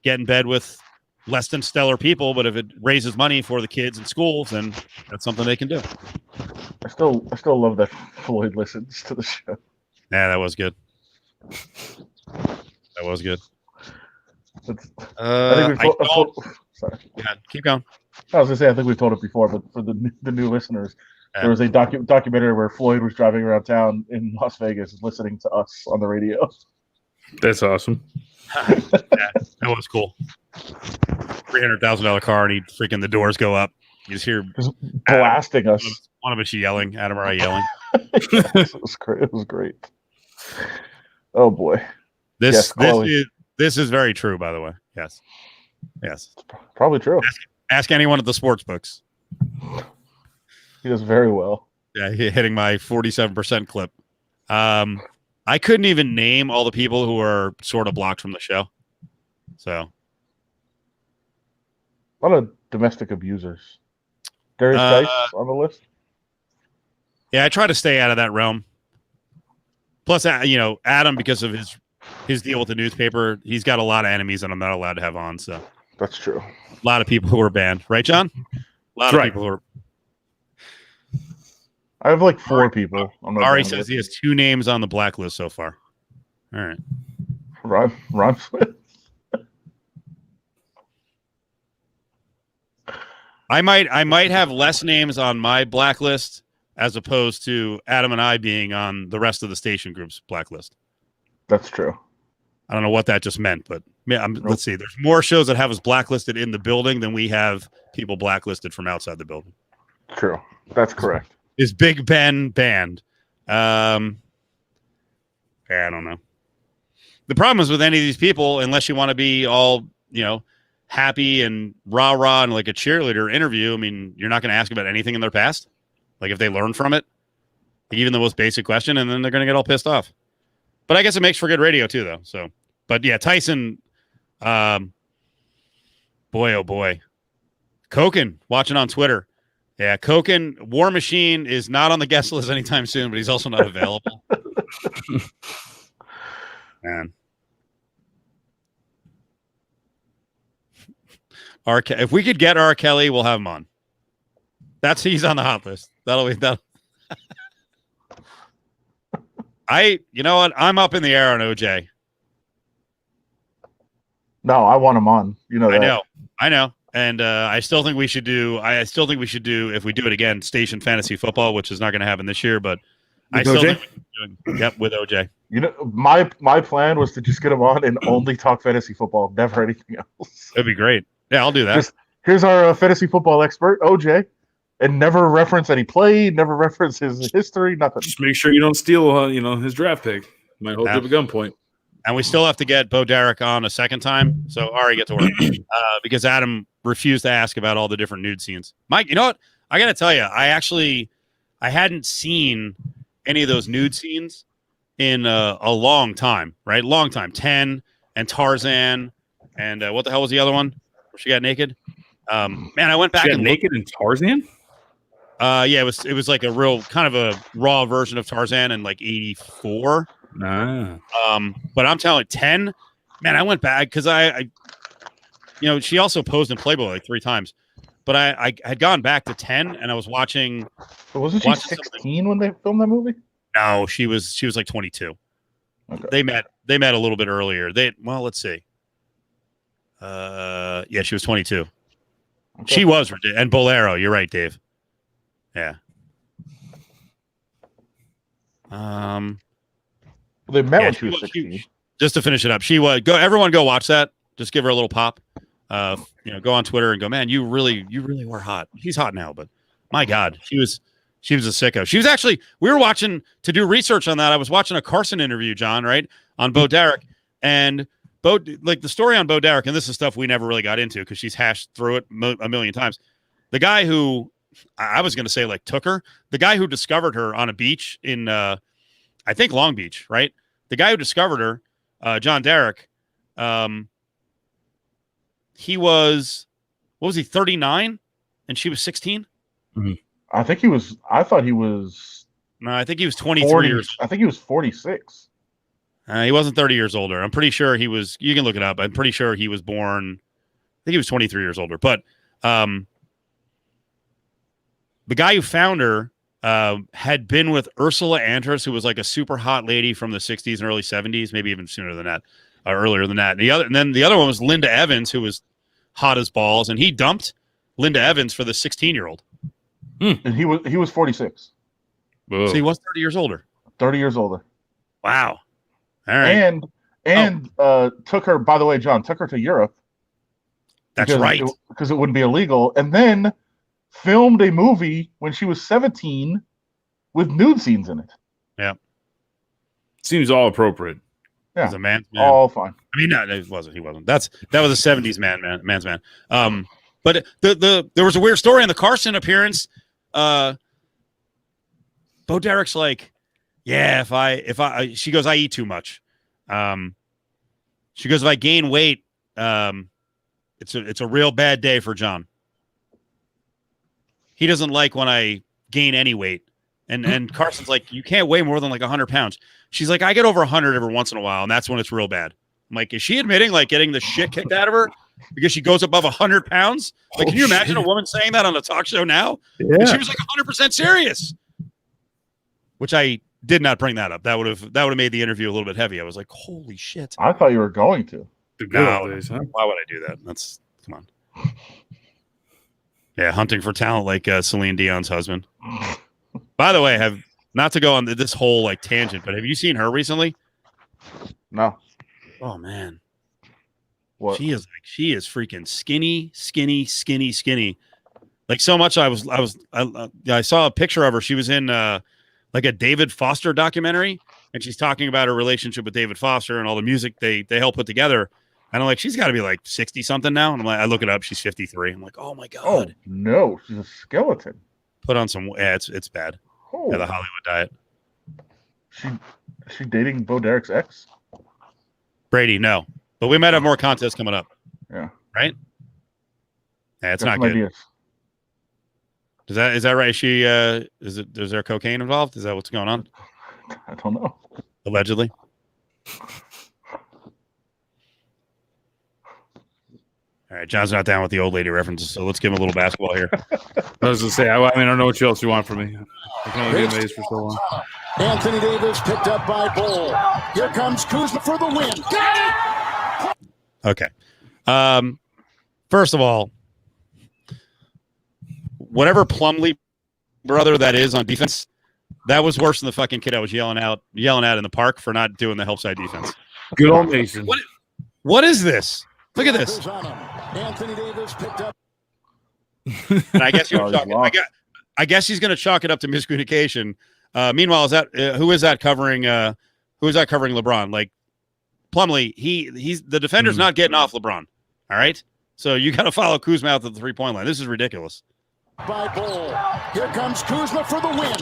get in bed with less than stellar people. But if it raises money for the kids in schools, then that's something they can do. I still love that Floyd listens to the show. Yeah, that was good. That was good. I think we've sorry. Yeah, keep going. I was gonna say I think we've told it before, but for the new listeners, Yeah. there was a documentary where Floyd was driving around town in Las Vegas listening to us on the radio. That's awesome. Yeah, that was cool. $300,000 car, and freaking the doors go up. You just hear Just blasting us. one of us yelling, Adam or I yelling. It was great. It was great. Oh boy, This Chloe. this is very true, by the way. Yes. Probably true. Ask anyone at the sports books. He does very well. Yeah, hitting my 47% clip. I couldn't even name all the people who are sort of blocked from the show. So A lot of domestic abusers. Darius Tice on the list. yeah, I try to stay out of that realm. Plus, Adam, because of his deal with the newspaper, he's got a lot of enemies that I'm not allowed to have on. So That's true. a lot of people who are banned, right, John? A lot of Right. people who are. I have like 4 people. I'm not Ari down says with. he has 2 names on the blacklist so far. All right. Ron Smith. I might have less names on my blacklist as opposed to Adam and I being on the rest of the station group's blacklist. That's true. I don't know what that just meant, but let's see. There's more shows that have us blacklisted in the building than we have people blacklisted from outside the building. True. That's correct. Is Big Ben banned? I don't know. The problem is with any of these people, unless you want to be all, happy and rah-rah and like a cheerleader interview, I mean, you're not going to ask about anything in their past. Like if they learn from it, like even the most basic question, and then they're going to get all pissed off. But I guess it makes for good radio too, though. So, but yeah, Tyson, boy, oh boy. Koken, watching on Twitter. Yeah, Koken, War Machine is not on the guest list anytime soon, but he's also not available. Man. If we could get R. Kelly, we'll have him on. He's on the hot list. That'll be that. You know what? I'm up in the air on OJ. No, I want him on. You know that. I know. And I still think we should do, if we do it again, Station Fantasy Football, which is not going to happen this year, but With I still OJ? think we should do it. Yep, with OJ. You know, my plan was to just get him on and only talk fantasy football, never anything else. That'd be great. Yeah, I'll do that. Here's our fantasy football expert, OJ, and never reference any play, never reference his history, nothing. Just make sure you don't steal, his draft pick. Might hold you up a gunpoint. And we still have to get Bo Derek on a second time. So Ari, get to work. Because Adam refused to ask about all the different nude scenes. Mike, you know what? I got to tell you, I hadn't seen any of those nude scenes in a long time, right? Long time. 10 and Tarzan and what the hell was the other one where she got naked? Man, I went back She got and naked in Tarzan. yeah, it was like a real kind of a raw version of Tarzan in like 84. Nah. But I'm telling you, 10, man, I went back because I she also posed in Playboy like 3 times. But I had gone back to 10 and I was watching. But wasn't she 16 when they filmed that movie? No, she was like 22. Okay. They met a little bit earlier. Let's see. Yeah, she was 22. Okay. She was, and Bolero. You're right, Dave. Yeah. They met when she was 16. Just to finish it up, she was. Everyone go watch that. Just give her a little pop. Go on Twitter and go, man, you really were hot. She's hot now, but my God, she was a sicko. She was actually, we were watching to do research on that. I was watching a Carson interview, John, right, on Bo Derek, and the story on Bo Derek, and this is stuff we never really got into because she's hashed through it a million times. The guy who I was going to say like took her, the guy who discovered her on a beach in, I think Long Beach, right? The guy who discovered her, John Derek, he was, what was he, 39? And she was 16? Mm-hmm. I thought he was. No, I think he was 23 40, years. I think he was 46. He wasn't 30 years older. I'm pretty sure he was, you can look it up. I'm pretty sure he was born, I think he was 23 years older. But the guy who found her had been with Ursula Andress, who was like a super hot lady from the 60s and early 70s, maybe even sooner than that, or earlier than that. And then the other one was Linda Evans, who was hot as balls, and he dumped Linda Evans for the 16-year-old. And he was 46. Whoa. So he was 30 years older. 30 years older. Wow. All right. And took her, by the way, John, took her to Europe. That's right. Because it wouldn't be illegal. And then filmed a movie when she was 17 with nude scenes in it. Yeah. Seems all appropriate. Yeah. He's a man's man. All fine. I mean, no, it wasn't. He wasn't. That was a 70s man's man. But there was a weird story in the Carson appearance. Bo Derek's like, yeah, if I she goes, I eat too much. She goes, if I gain weight, it's a real bad day for John. He doesn't like when I gain any weight. And Carson's like, you can't weigh more than like 100 pounds. She's like, I get over 100 every once in a while, and that's when it's real bad. I'm like, is she admitting like getting the shit kicked out of her because she goes above 100 pounds? Like, can you imagine a woman saying that on a talk show now? Yeah. And she was like 100% serious. Which I did not bring that up. That would have made the interview a little bit heavy. I was like, holy shit. I thought you were going to. No, why would I do that? Come on. Yeah, hunting for talent like Celine Dion's husband. By the way, not to go on this whole like tangent, but have you seen her recently? No. Oh man. What? She is freaking skinny. Like so much I saw a picture of her. She was in like a David Foster documentary, and she's talking about her relationship with David Foster and all the music they helped put together. And I'm like, she's got to be like 60 something now. And I'm like, I look it up, she's 53. I'm like, oh my God. Oh no, she's a skeleton. Put on some. Yeah, it's bad. Oh. Yeah, the Hollywood diet. Is she dating Bo Derek's ex? Brady, no. But we might have more contests coming up. Yeah. Right? Yeah, it's Got not some good. ideas. Is that right? Is there cocaine involved? Is that what's going on? I don't know. Allegedly. All right, John's not down with the old lady references, so let's give him a little basketball here. I was going to say, I don't know what else you want from me. I can only be amazed for so long. Anthony Davis picked up by Bull. Here comes Kuzma for the win. Okay. First of all, whatever Plumlee brother that is on defense, that was worse than the fucking kid I was yelling at in the park for not doing the help side defense. Good old Mason. What is this? Look at this. Anthony Davis picked up. And I guess I guess he's going to chalk it up to miscommunication. Meanwhile, who is that covering? Who is that covering LeBron? Like Plumlee, he's the defender's not getting off LeBron. All right, so you got to follow Kuzma out to the 3-point line. This is ridiculous. By Bull. Here comes Kuzma for the win.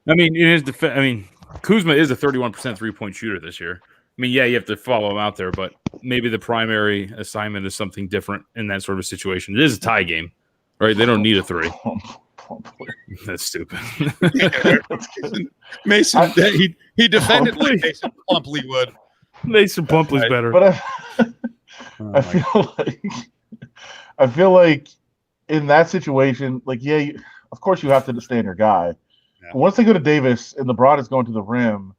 I mean, Kuzma is a 31% 3-point shooter this year. I mean, yeah, you have to follow him out there, but maybe the primary assignment is something different in that sort of situation. It is a tie game, right? They don't need a 3. That's stupid. Mason, he defended like Mason Plumlee would. Mason Plumlee's better. But I feel like in that situation, like, yeah, of course you have to stand your guy. Yeah. But once they go to Davis and LeBron is going to the rim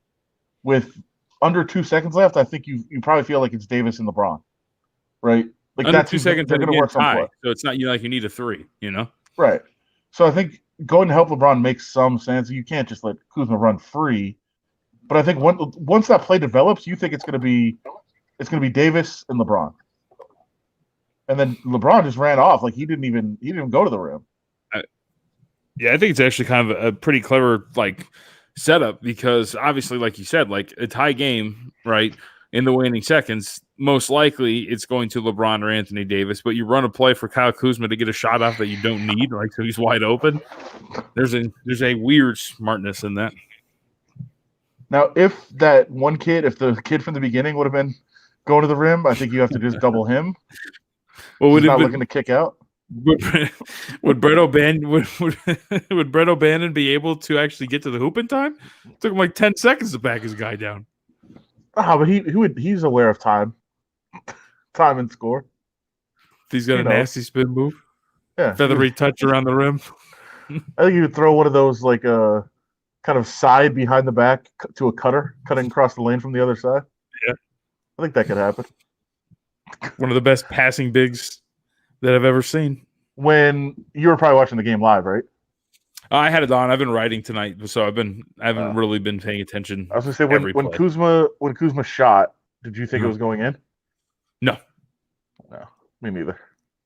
with under 2 seconds left, I think you probably feel like it's Davis and LeBron, right? Like Under that's 2 seconds, they're going to work some play. So it's not like you need a 3, you know? Right. So I think going to help LeBron makes some sense. You can't just let Kuzma run free. But I think once that play develops, you think it's going to be Davis and LeBron. And then LeBron just ran off, like he didn't even go to the rim. Yeah, I think it's actually kind of a pretty clever like setup because obviously, like you said, like a tie game, right? In the waning seconds, most likely it's going to LeBron or Anthony Davis, but you run a play for Kyle Kuzma to get a shot off that you don't need, like so he's wide open. There's a weird smartness in that. Now, if the kid from the beginning would have been going to the rim, I think you have to just double him. Well, he's not looking to kick out. Would Brett O'Bannon be able to actually get to the hoop in time? It took him like 10 seconds to back his guy down. But he's aware of time and score. He's got a nasty spin move. Yeah, feathery touch around the rim. I think you would throw one of those like kind of side behind the back to a cutter, cutting across the lane from the other side. Yeah, I think that could happen. One of the best passing bigs that I've ever seen. When you were probably watching the game live, right? I had it on. I've been writing tonight, so I haven't really been paying attention. I was gonna say when Kuzma shot, did you think it was going in? No, me neither.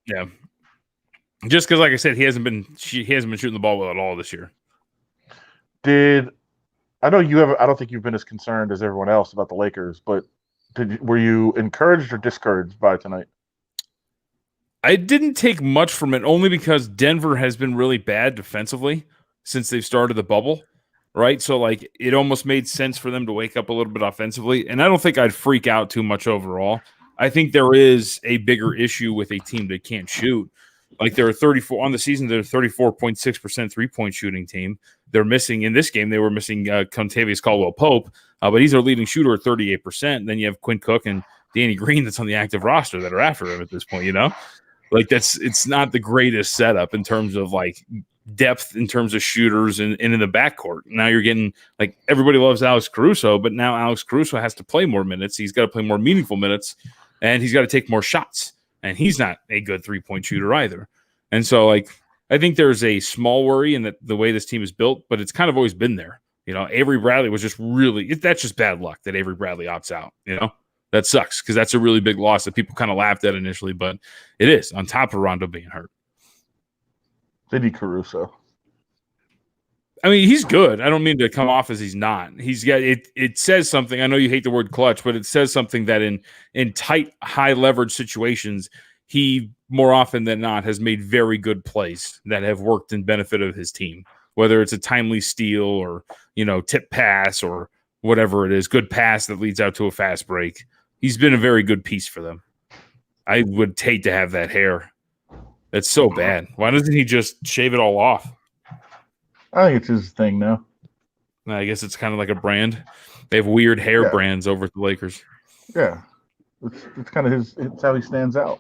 Yeah, just because, like I said, he hasn't been shooting the ball well at all this year. I don't think you've been as concerned as everyone else about the Lakers, but were you encouraged or discouraged by tonight? I didn't take much from it, only because Denver has been really bad defensively since they've started the bubble, right? So, like, it almost made sense for them to wake up a little bit offensively, and I don't think I'd freak out too much overall. I think there is a bigger issue with a team that can't shoot. Like, they're 34 on the season. They're a 34.6% 3-point shooting team. They're missing in this game. They were missing Contavious Caldwell-Pope, but he's their leading shooter at 38%. Then you have Quinn Cook and Danny Green that's on the active roster that are after him at this point. You know, like it's not the greatest setup in terms of like depth in terms of shooters and in the backcourt. Now you're getting like everybody loves Alex Caruso, but now Alex Caruso has to play more minutes. He's got to play more meaningful minutes, and he's got to take more shots. And he's not a good 3-point shooter either. And so, like, I think there's a small worry in that the way this team is built, but it's kind of always been there. You know, Avery Bradley was just that's just bad luck that Avery Bradley opts out. You know, that sucks because that's a really big loss that people kind of laughed at initially, but it is on top of Rondo being hurt. They need Caruso. I mean, he's good. I don't mean to come off as he's not. He's got it. It says something. I know you hate the word clutch, but it says something that in tight, high leverage situations, he more often than not has made very good plays that have worked in benefit of his team. Whether it's a timely steal or tip pass or whatever it is, good pass that leads out to a fast break. He's been a very good piece for them. I would hate to have that hair. That's so bad. Why doesn't he just shave it all off? I think it's his thing now. I guess it's kind of like a brand. They have weird hair brands over at the Lakers. Yeah. It's kind of it's how he stands out.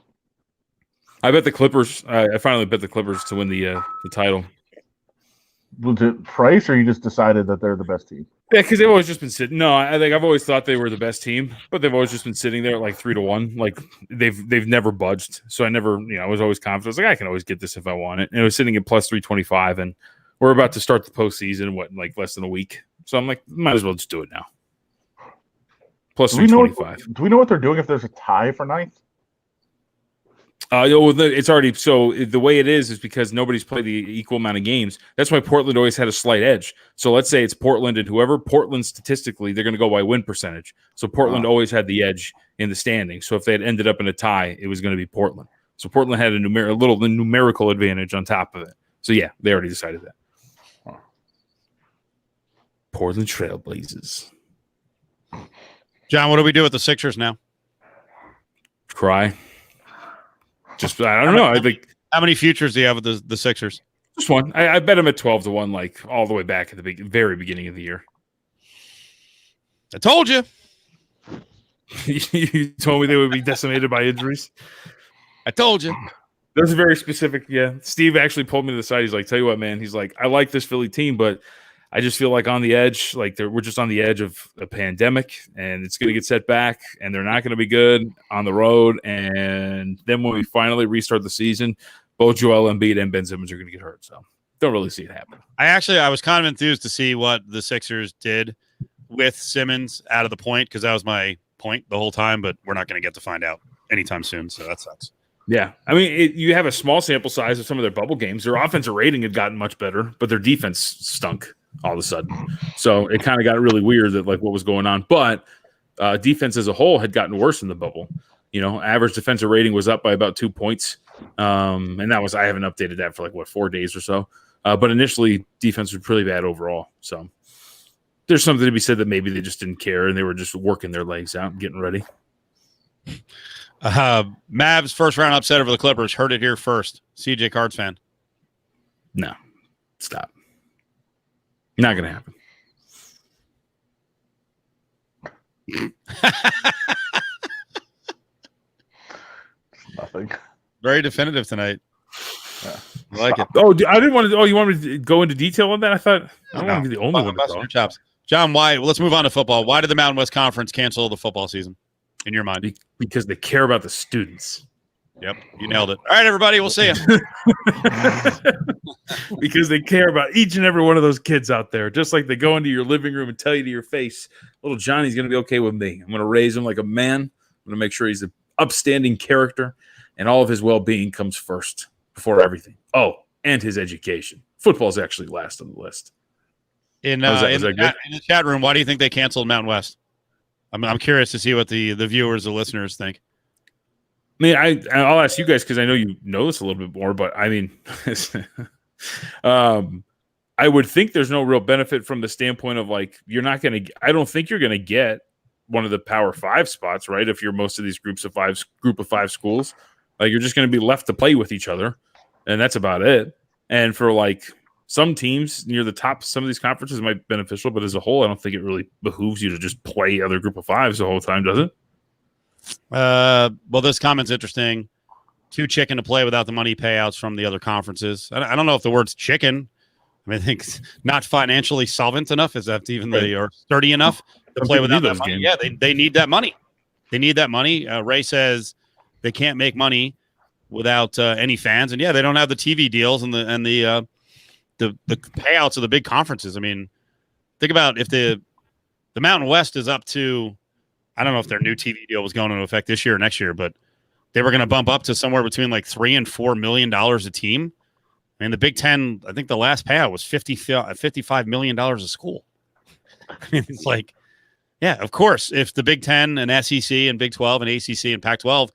I bet the Clippers. I finally bet the Clippers to win the title. Was it price, or you just decided that they're the best team? Yeah, because they've always just been sitting. No, I think I've always thought they were the best team, but they've always just been sitting there at like 3-1. Like they've never budged. So I never, I was always confident. I was like, I can always get this if I want it. And it was sitting at plus 325, and we're about to start the postseason. Like less than a week. So I'm like, might as well just do it now. Plus 325. Do we know what they're doing if there's a tie for ninth? It's already so the way it is because nobody's played the equal amount of games. That's why Portland always had a slight edge. So let's say it's Portland and whoever. Portland statistically, they're going to go by win percentage. So Portland always had the edge in the standing. So if they had ended up in a tie, it was going to be Portland. So Portland had a little numerical advantage on top of it. So yeah, they already decided that. Portland Trailblazers. John, what do we do with the Sixers now? Cry. Just I don't know. I think how many futures do you have with the Sixers? Just one. I bet them at 12-1, like all the way back at the very beginning of the year. I told you. You told me they would be decimated by injuries. I told you. That's a very specific. Yeah, Steve actually pulled me to the side. He's like, "Tell you what, man." He's like, "I like this Philly team, but I just feel like on the edge, like we're just on the edge of a pandemic, and it's going to get set back, and they're not going to be good on the road. And then when we finally restart the season, both Joel Embiid and Ben Simmons are going to get hurt. So don't really see it happen." I was kind of enthused to see what the Sixers did with Simmons out of the point, because that was my point the whole time, but we're not going to get to find out anytime soon, so that sucks. Yeah, I mean, you have a small sample size of some of their bubble games. Their offensive rating had gotten much better, but their defense stunk all of a sudden. So it kind of got really weird that like what was going on. But defense as a whole had gotten worse in the bubble. You know, average defensive rating was up by about 2 points, and that was I haven't updated that for 4 days or so. But initially, defense was pretty bad overall. So there's something to be said that maybe they just didn't care and they were just working their legs out and getting ready. Mavs first round upset over the Clippers. Heard it here first. CJ Cards fan. No, stop. Not going to happen. Nothing. Very definitive tonight. Yeah. I like it. Oh, I didn't want to. Oh, you want me to go into detail on that? I thought I don't want to be the only one to talk. Chops. John, why? Let's move on to football. Why did the Mountain West Conference cancel the football season? In your mind, because they care about the students. Yep, you nailed it. All right, everybody, we'll see you. Because they care about each and every one of those kids out there, just like they go into your living room and tell you to your face, "Little Johnny's going to be okay with me. I'm going to raise him like a man. I'm going to make sure he's an upstanding character, and all of his well-being comes first before everything. Oh, and his education. Football's actually last on the list." In the chat room, why do you think they canceled Mountain West? I'm curious to see what the viewers, the listeners think. I mean, I'll ask you guys because I know you know this a little bit more, but I mean, I would think there's no real benefit from the standpoint of you're not going to. I don't think you're going to get one of the Power 5 spots, right? If you're most of these group of five schools, you're just going to be left to play with each other, and that's about it. And for some teams near the top, some of these conferences might be beneficial, but as a whole, I don't think it really behooves you to just play other group of fives the whole time, does it? Well, this comment's interesting. Too chicken to play without the money payouts from the other conferences. I don't know if the word's chicken. I mean, I think it's not financially solvent enough. Is that even or sturdy enough to play without that money? Yeah, they need that money. They need that money. Ray says they can't make money without any fans, and yeah, they don't have the TV deals and the payouts of the big conferences. I mean, think about if the Mountain West is up to, I don't know if their new TV deal was going into effect this year or next year, but they were going to bump up to somewhere between $3 and $4 million a team. And the Big Ten, I think the last payout was $55 million a school. I mean, it's yeah, of course, if the Big Ten and SEC and Big 12 and ACC and Pac-12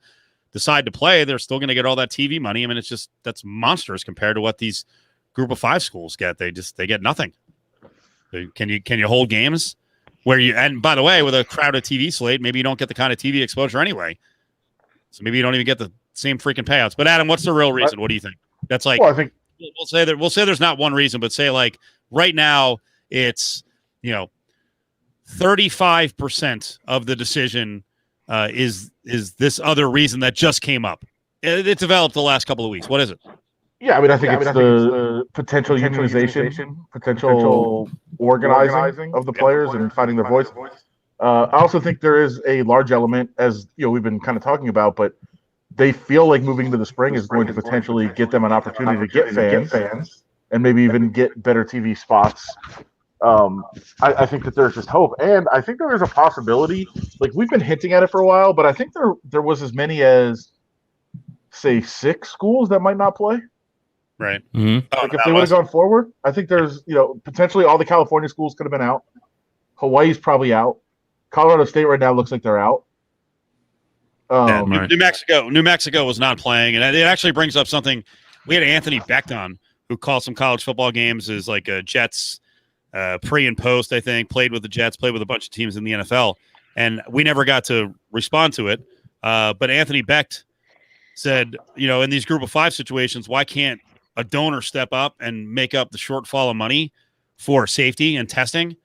decide to play, they're still going to get all that TV money. I mean, that's monstrous compared to what these Group of 5 schools get. They get nothing. Can you hold games where and by the way, with a crowded TV slate, maybe you don't get the kind of TV exposure anyway. So maybe you don't even get the same freaking payouts. But Adam, what's the real reason? What do you think? That's I think we'll say there's not one reason, but say right now it's 35% of the decision is this other reason that just came up. It developed the last couple of weeks. What is it? Yeah, I mean, I think it's the potential unionization, potential organizing of the players and finding their voice. I also think there is a large element, as we've been kind of talking about, but they feel like moving into the spring is going to potentially get them an opportunity to get fans and maybe even get better TV spots. I think that there's just hope, and I think there is a possibility. We've been hinting at it for a while, but I think there was as many as, say, 6 schools that might not play. Right. Mm-hmm. If they would have gone forward, I think there's, potentially all the California schools could have been out. Hawaii's probably out. Colorado State right now looks like they're out. New Mexico was not playing, and it actually brings up something. We had Anthony Becht on, who called some college football games as like a Jets pre and post. I think played with the Jets, played with a bunch of teams in the NFL, and we never got to respond to it. But Anthony Becht said, in these group of 5 situations, why can't a donor step up and make up the shortfall of money for safety and testing?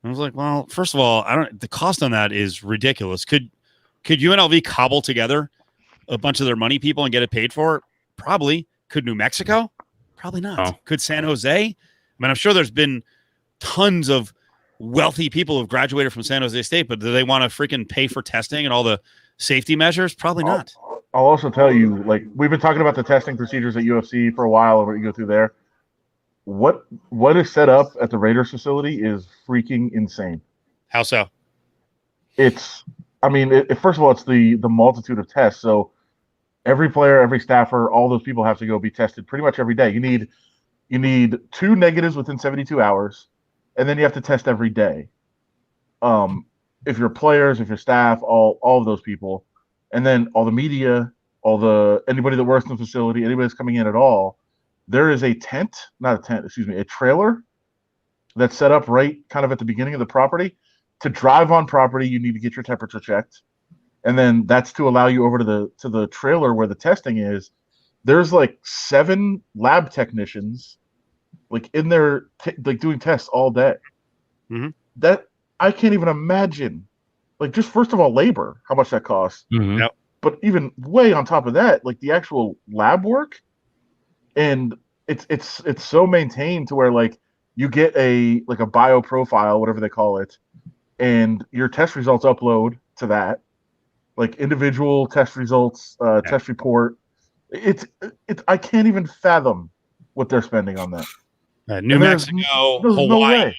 I was like, well, first of all, the cost on that is ridiculous. Could UNLV cobble together a bunch of their money people and get it paid for? Probably. Could New Mexico? Probably not. Oh. Could San Jose? I mean, I'm sure there's been tons of wealthy people who've graduated from San Jose State, but do they want to freaking pay for testing and all the safety measures? Probably not. I'll also tell you, like, we've been talking about the testing procedures at UFC for a while, and what you go through there. What is set up at the Raiders facility is freaking insane. How so? It's, first of all, it's the multitude of tests. So every player, every staffer, all those people have to go be tested pretty much every day. You need 2 negatives within 72 hours, and then you have to test every day. If you're players, if you're staff, all of those people, and then all the media, anybody that works in the facility, anybody that's coming in at all, there is a trailer that's set up right kind of at the beginning of the property. To drive on property, you need to get your temperature checked. And then that's to allow you over to the trailer where the testing is. There's like 7 lab technicians like in there like doing tests all day. Mm-hmm. That I can't even imagine. Like, just first of all, labor, how much that costs. Mm-hmm. Yep. But even way on top of that, like the actual lab work, and it's so maintained to where like you get a bio profile, whatever they call it, and your test results upload to that, like individual test results, test report. It's I can't even fathom what they're spending on that. New Mexico, Hawaii. No way.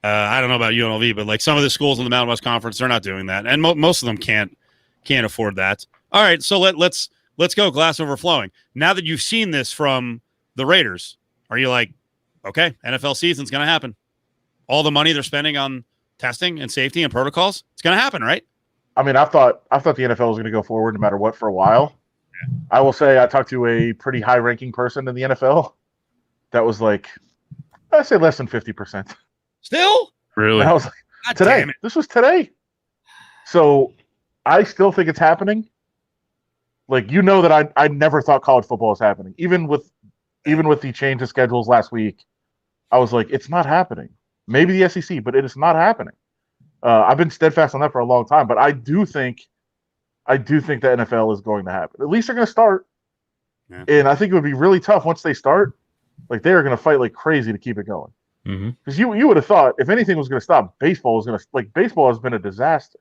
I don't know about UNLV, but like some of the schools in the Mountain West Conference, they're not doing that, and most of them can't afford that. All right, so let's go glass overflowing. Now that you've seen this from the Raiders, are you like, okay, NFL season's going to happen? All the money they're spending on testing and safety and protocols, it's going to happen, right? I mean, I thought the NFL was going to go forward no matter what for a while. Yeah. I will say I talked to a pretty high-ranking person in the NFL that was like, I'd say less than 50%. Still? Really? And I was like, God today. Damn it. This was today. So I still think it's happening. Like, that I never thought college football was happening. Even with the change of schedules last week, I was like, it's not happening. Maybe the SEC, but it is not happening. I've been steadfast on that for a long time, but I do think the NFL is going to happen. At least they're going to start. Yeah. And I think it would be really tough once they start. Like, they are going to fight like crazy to keep it going. Because you would have thought if anything was going to stop, baseball was going to, like, baseball has been a disaster.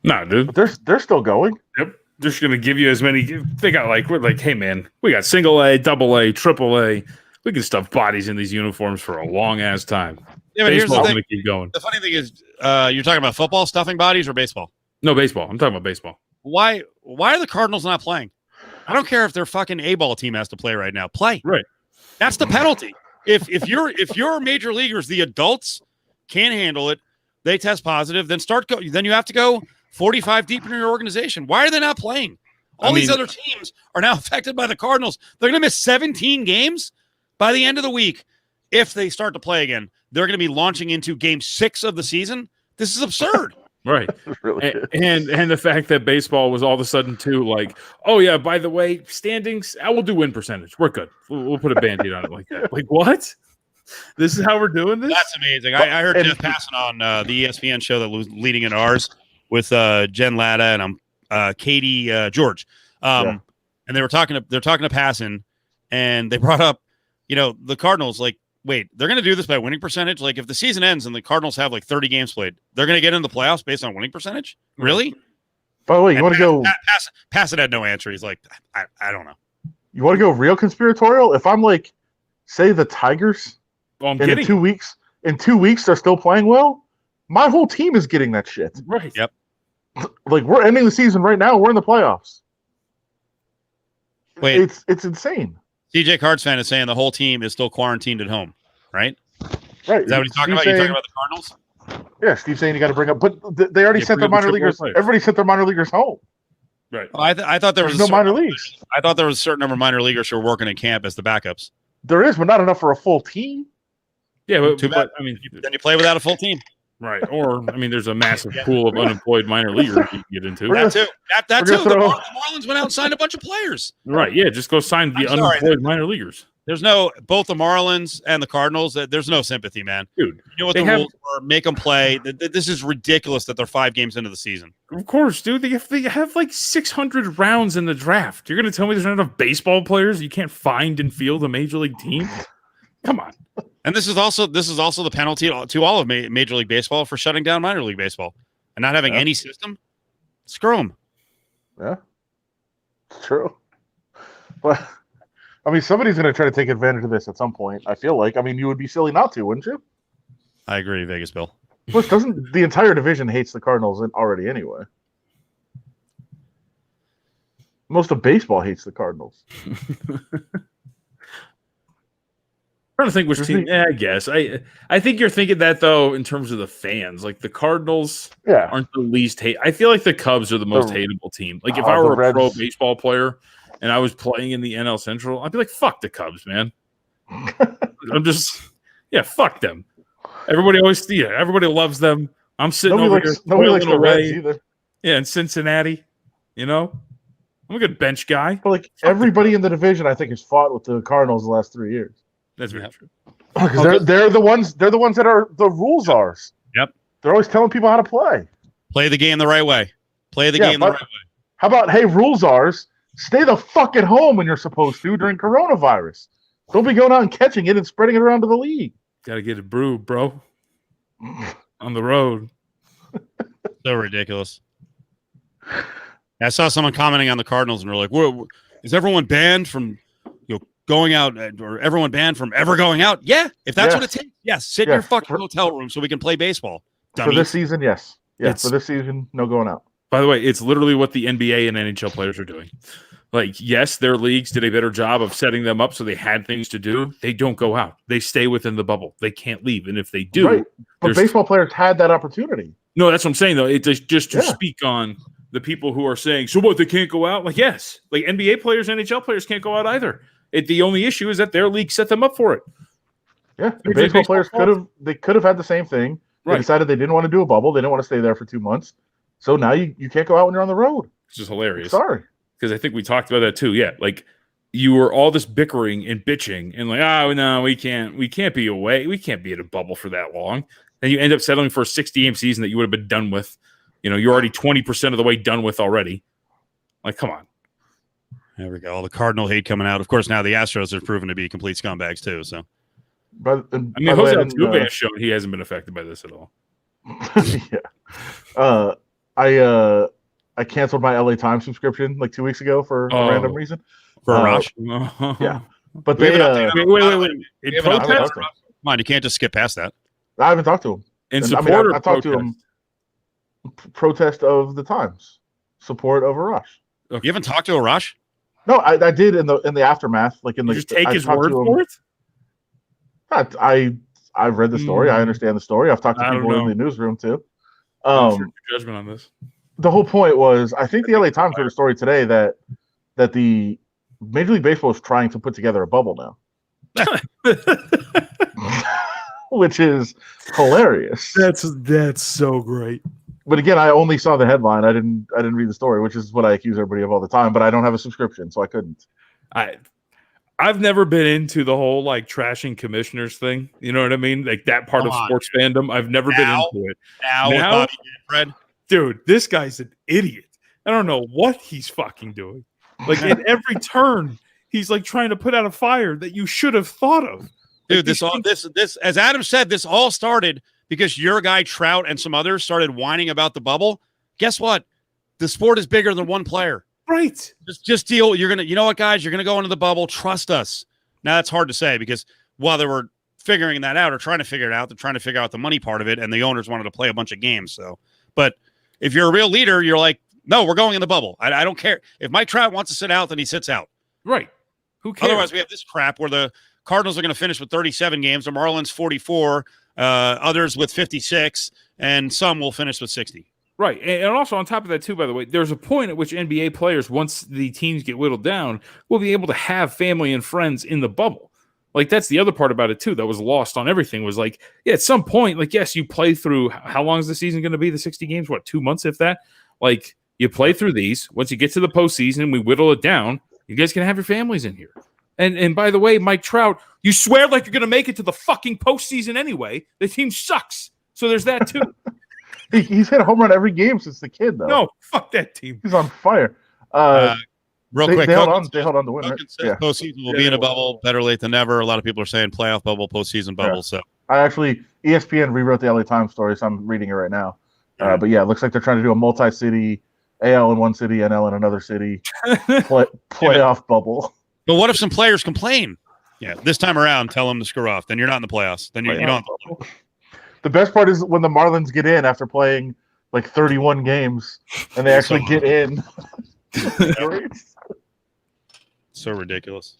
Nah, dude. But they're still going. Yep. Just going to give you as many. They got we're like, hey, man, we got single A, double A, triple A. We can stuff bodies in these uniforms for a long ass time. Yeah, but baseball's going to keep going. The funny thing is, you're talking about football stuffing bodies or baseball? No, baseball. I'm talking about baseball. Why are the Cardinals not playing? I don't care if their fucking A-ball team has to play right now. Play. Right. That's the penalty. If your major leaguers, the adults, can't handle it, they test positive, then then you have to go 45 deep in your organization. Why are they not playing? These other teams are now affected by the Cardinals. They're going to miss 17 games by the end of the week. If they start to play again, they're going to be launching into game 6 of the season. This is absurd. Right. Really and the fact that baseball was all of a sudden too like, oh yeah, by the way, standings, I will do win percentage. We're good. We'll put a Band-Aid on it like that. Like, what? This is how we're doing this? That's amazing. I heard Jeff Passan on the ESPN show that was leading in ours with Jen Latta and Katie George. And they're talking to Passan, and they brought up, the Cardinals, like, wait, they're going to do this by winning percentage? Like, if the season ends and the Cardinals have like 30 games played, they're going to get into the playoffs based on winning percentage? Really? By the way, you want to go... Passan had no answer. He's like, I don't know. You want to go real conspiratorial? If I'm like, say the Tigers, in 2 weeks they're still playing well, my whole team is getting that shit. Right. Yep. Like, we're ending the season right now. We're in the playoffs. Wait. It's insane. CJ Cards fan is saying the whole team is still quarantined at home, right? Right. Is that what he's talking about? You're talking about the Cardinals? Yeah, Steve's saying you got to bring up, but they already sent their minor leagers. Everybody sent their minor leaguers home. Right. Oh, I thought there was There's no minor leagues. I thought there was a certain number of minor leaguers who were working in camp as the backups. There is, but not enough for a full team. Yeah, Too bad. I mean, Then you play without a full team. right. Or I mean, there's a massive pool of unemployed minor leaguers you can get into. That too. That we're too. gonna The throw- Marlins went out and signed a bunch of players. Right. Yeah. Just go sign the I'm sorry. unemployed minor leaguers. There's no both the Marlins and the Cardinals. There's no sympathy, man. Dude, you know what they the have- rules are? Make them play. This is ridiculous that they're 5 games into the season. Of course, dude. They have like 600 rounds in the draft. You're going to tell me there's not enough baseball players you can't find and field a major league team? Come on. And this is also the penalty to all of Major League Baseball for shutting down minor league baseball and not having any system. Screw them. Yeah, it's true. But I mean, somebody's going to try to take advantage of this at some point. I feel like. I mean, you would be silly not to, wouldn't you? I agree, Vegas Bill. Plus, doesn't the entire division hates the Cardinals already anyway? Most of baseball hates the Cardinals. I'm trying to think which team. Yeah, I guess. I think you're thinking that though in terms of the fans. Like the Cardinals aren't the least hate. I feel like the Cubs are the most hateable team. Like if I were a pro baseball player and I was playing in the NL Central, I'd be like, fuck the Cubs, man. I'm just fuck them. Everybody loves them. I'm sitting over here. Nobody likes the away. Reds either. Yeah, in Cincinnati, I'm a good bench guy. But like everybody in the division, I think, has fought with the Cardinals the last 3 years. That's very true. Because they're the ones that are the rules czars. Yep. They're always telling people how to play. Play the game the right way. Play the game the right way. How about, hey, rules czars, stay the fuck at home when you're supposed to during coronavirus. Don't be going out and catching it and spreading it around to the league. Got to get it brewed, bro. On the road. So ridiculous. I saw someone commenting on the Cardinals and they're like, "Whoa, is everyone banned from going out, or everyone banned from ever going out?" Yeah, if that's what it takes. Yes, sit in your fucking hotel room so we can play baseball. Dummies. For this season, yes. Yeah, It's- for this season, no going out. By the way, it's literally what the NBA and NHL players are doing. Like, yes, their leagues did a better job of setting them up so they had things to do. They don't go out. They stay within the bubble. They can't leave. And if they do, Right. But baseball players had that opportunity. No, that's what I'm saying, though. It just to speak on the people who are saying, so what, they can't go out? Like, yes. Like, NBA players, NHL players can't go out either. The only issue is that their league set them up for it. Yeah, the baseball players could have had the same thing. They decided they didn't want to do a bubble. They didn't want to stay there for 2 months. So now you can't go out when you're on the road. It's just hilarious. Sorry. Because I think we talked about that too. Yeah, like you were all this bickering and bitching and like, oh no, we can't be away. We can't be in a bubble for that long. Then you end up settling for a 60-game season that you would have been done with. You're already 20% of the way done with already. Like, come on. There we go. All the Cardinal hate coming out. Of course, now the Astros have proven to be complete scumbags too. So, but I mean, Jose Altuve has shown he hasn't been affected by this at all. I canceled my LA Times subscription like 2 weeks ago for a random reason. For a rush? Yeah. But they wait. In protest? Come on, you can't just skip past that. I haven't talked to him. In support I talked to him. Protest of the Times. Support of Arash. Okay. You haven't talked to Arash? No, I did in the aftermath. Like in the just take his word for it? I've read the story. I understand the story. I've talked to people in the newsroom too. Judgment on this. The whole point was, I think the LA Times heard a story today that the Major League Baseball is trying to put together a bubble now, which is hilarious. That's so great. But again, I only saw the headline. I didn't read the story, which is what I accuse everybody of all the time. But I don't have a subscription, so I couldn't. I've never been into the whole like trashing commissioners thing. You know what I mean? Like that part of sports fandom. I've never been into it. Now with Bobby Manfred. Dude, this guy's an idiot. I don't know what he's fucking doing. Like in every turn, he's like trying to put out a fire that you should have thought of. Dude, this as Adam said, this all started because your guy Trout and some others started whining about the bubble. Guess what? The sport is bigger than one player. Right. Just deal. You know what, guys? You're gonna go into the bubble. Trust us. Now that's hard to say because while they were figuring that out or trying to figure it out, they're trying to figure out the money part of it, and the owners wanted to play a bunch of games. So, but if you're a real leader, you're like, no, we're going in the bubble. I don't care. If Mike Trout wants to sit out, then he sits out. Right. Who cares? Otherwise, we have this crap where the Cardinals are going to finish with 37 games, the Marlins 44, others with 56, and some will finish with 60. Right. And also on top of that, too, by the way, there's a point at which NBA players, once the teams get whittled down, will be able to have family and friends in the bubble. Like, that's the other part about it, too, that was lost on everything was like, yeah, at some point, like, yes, you play through, how long is the season going to be? The 60 games? What, 2 months, if that? Like, you play through these. Once you get to the postseason, we whittle it down. You guys can have your families in here. And by the way, Mike Trout, you swear like you're going to make it to the fucking postseason anyway. The team sucks. So there's that, too. He's hit a home run every game since the kid, though. No, fuck that team. He's on fire. Real quick, they held on to win. Right? Yeah. Postseason will be in a bubble. Better late than never. A lot of people are saying playoff bubble, postseason bubble. Yeah. So I actually ESPN rewrote the LA Times story, so I'm reading it right now. But yeah, it looks like they're trying to do a multi-city, AL in one city, NL in another city, playoff bubble. But what if some players complain? Yeah, this time around, tell them to screw off. Then you're not in the playoffs. Then you don't. The best part is when the Marlins get in after playing like 31 games, and they actually get in. So ridiculous.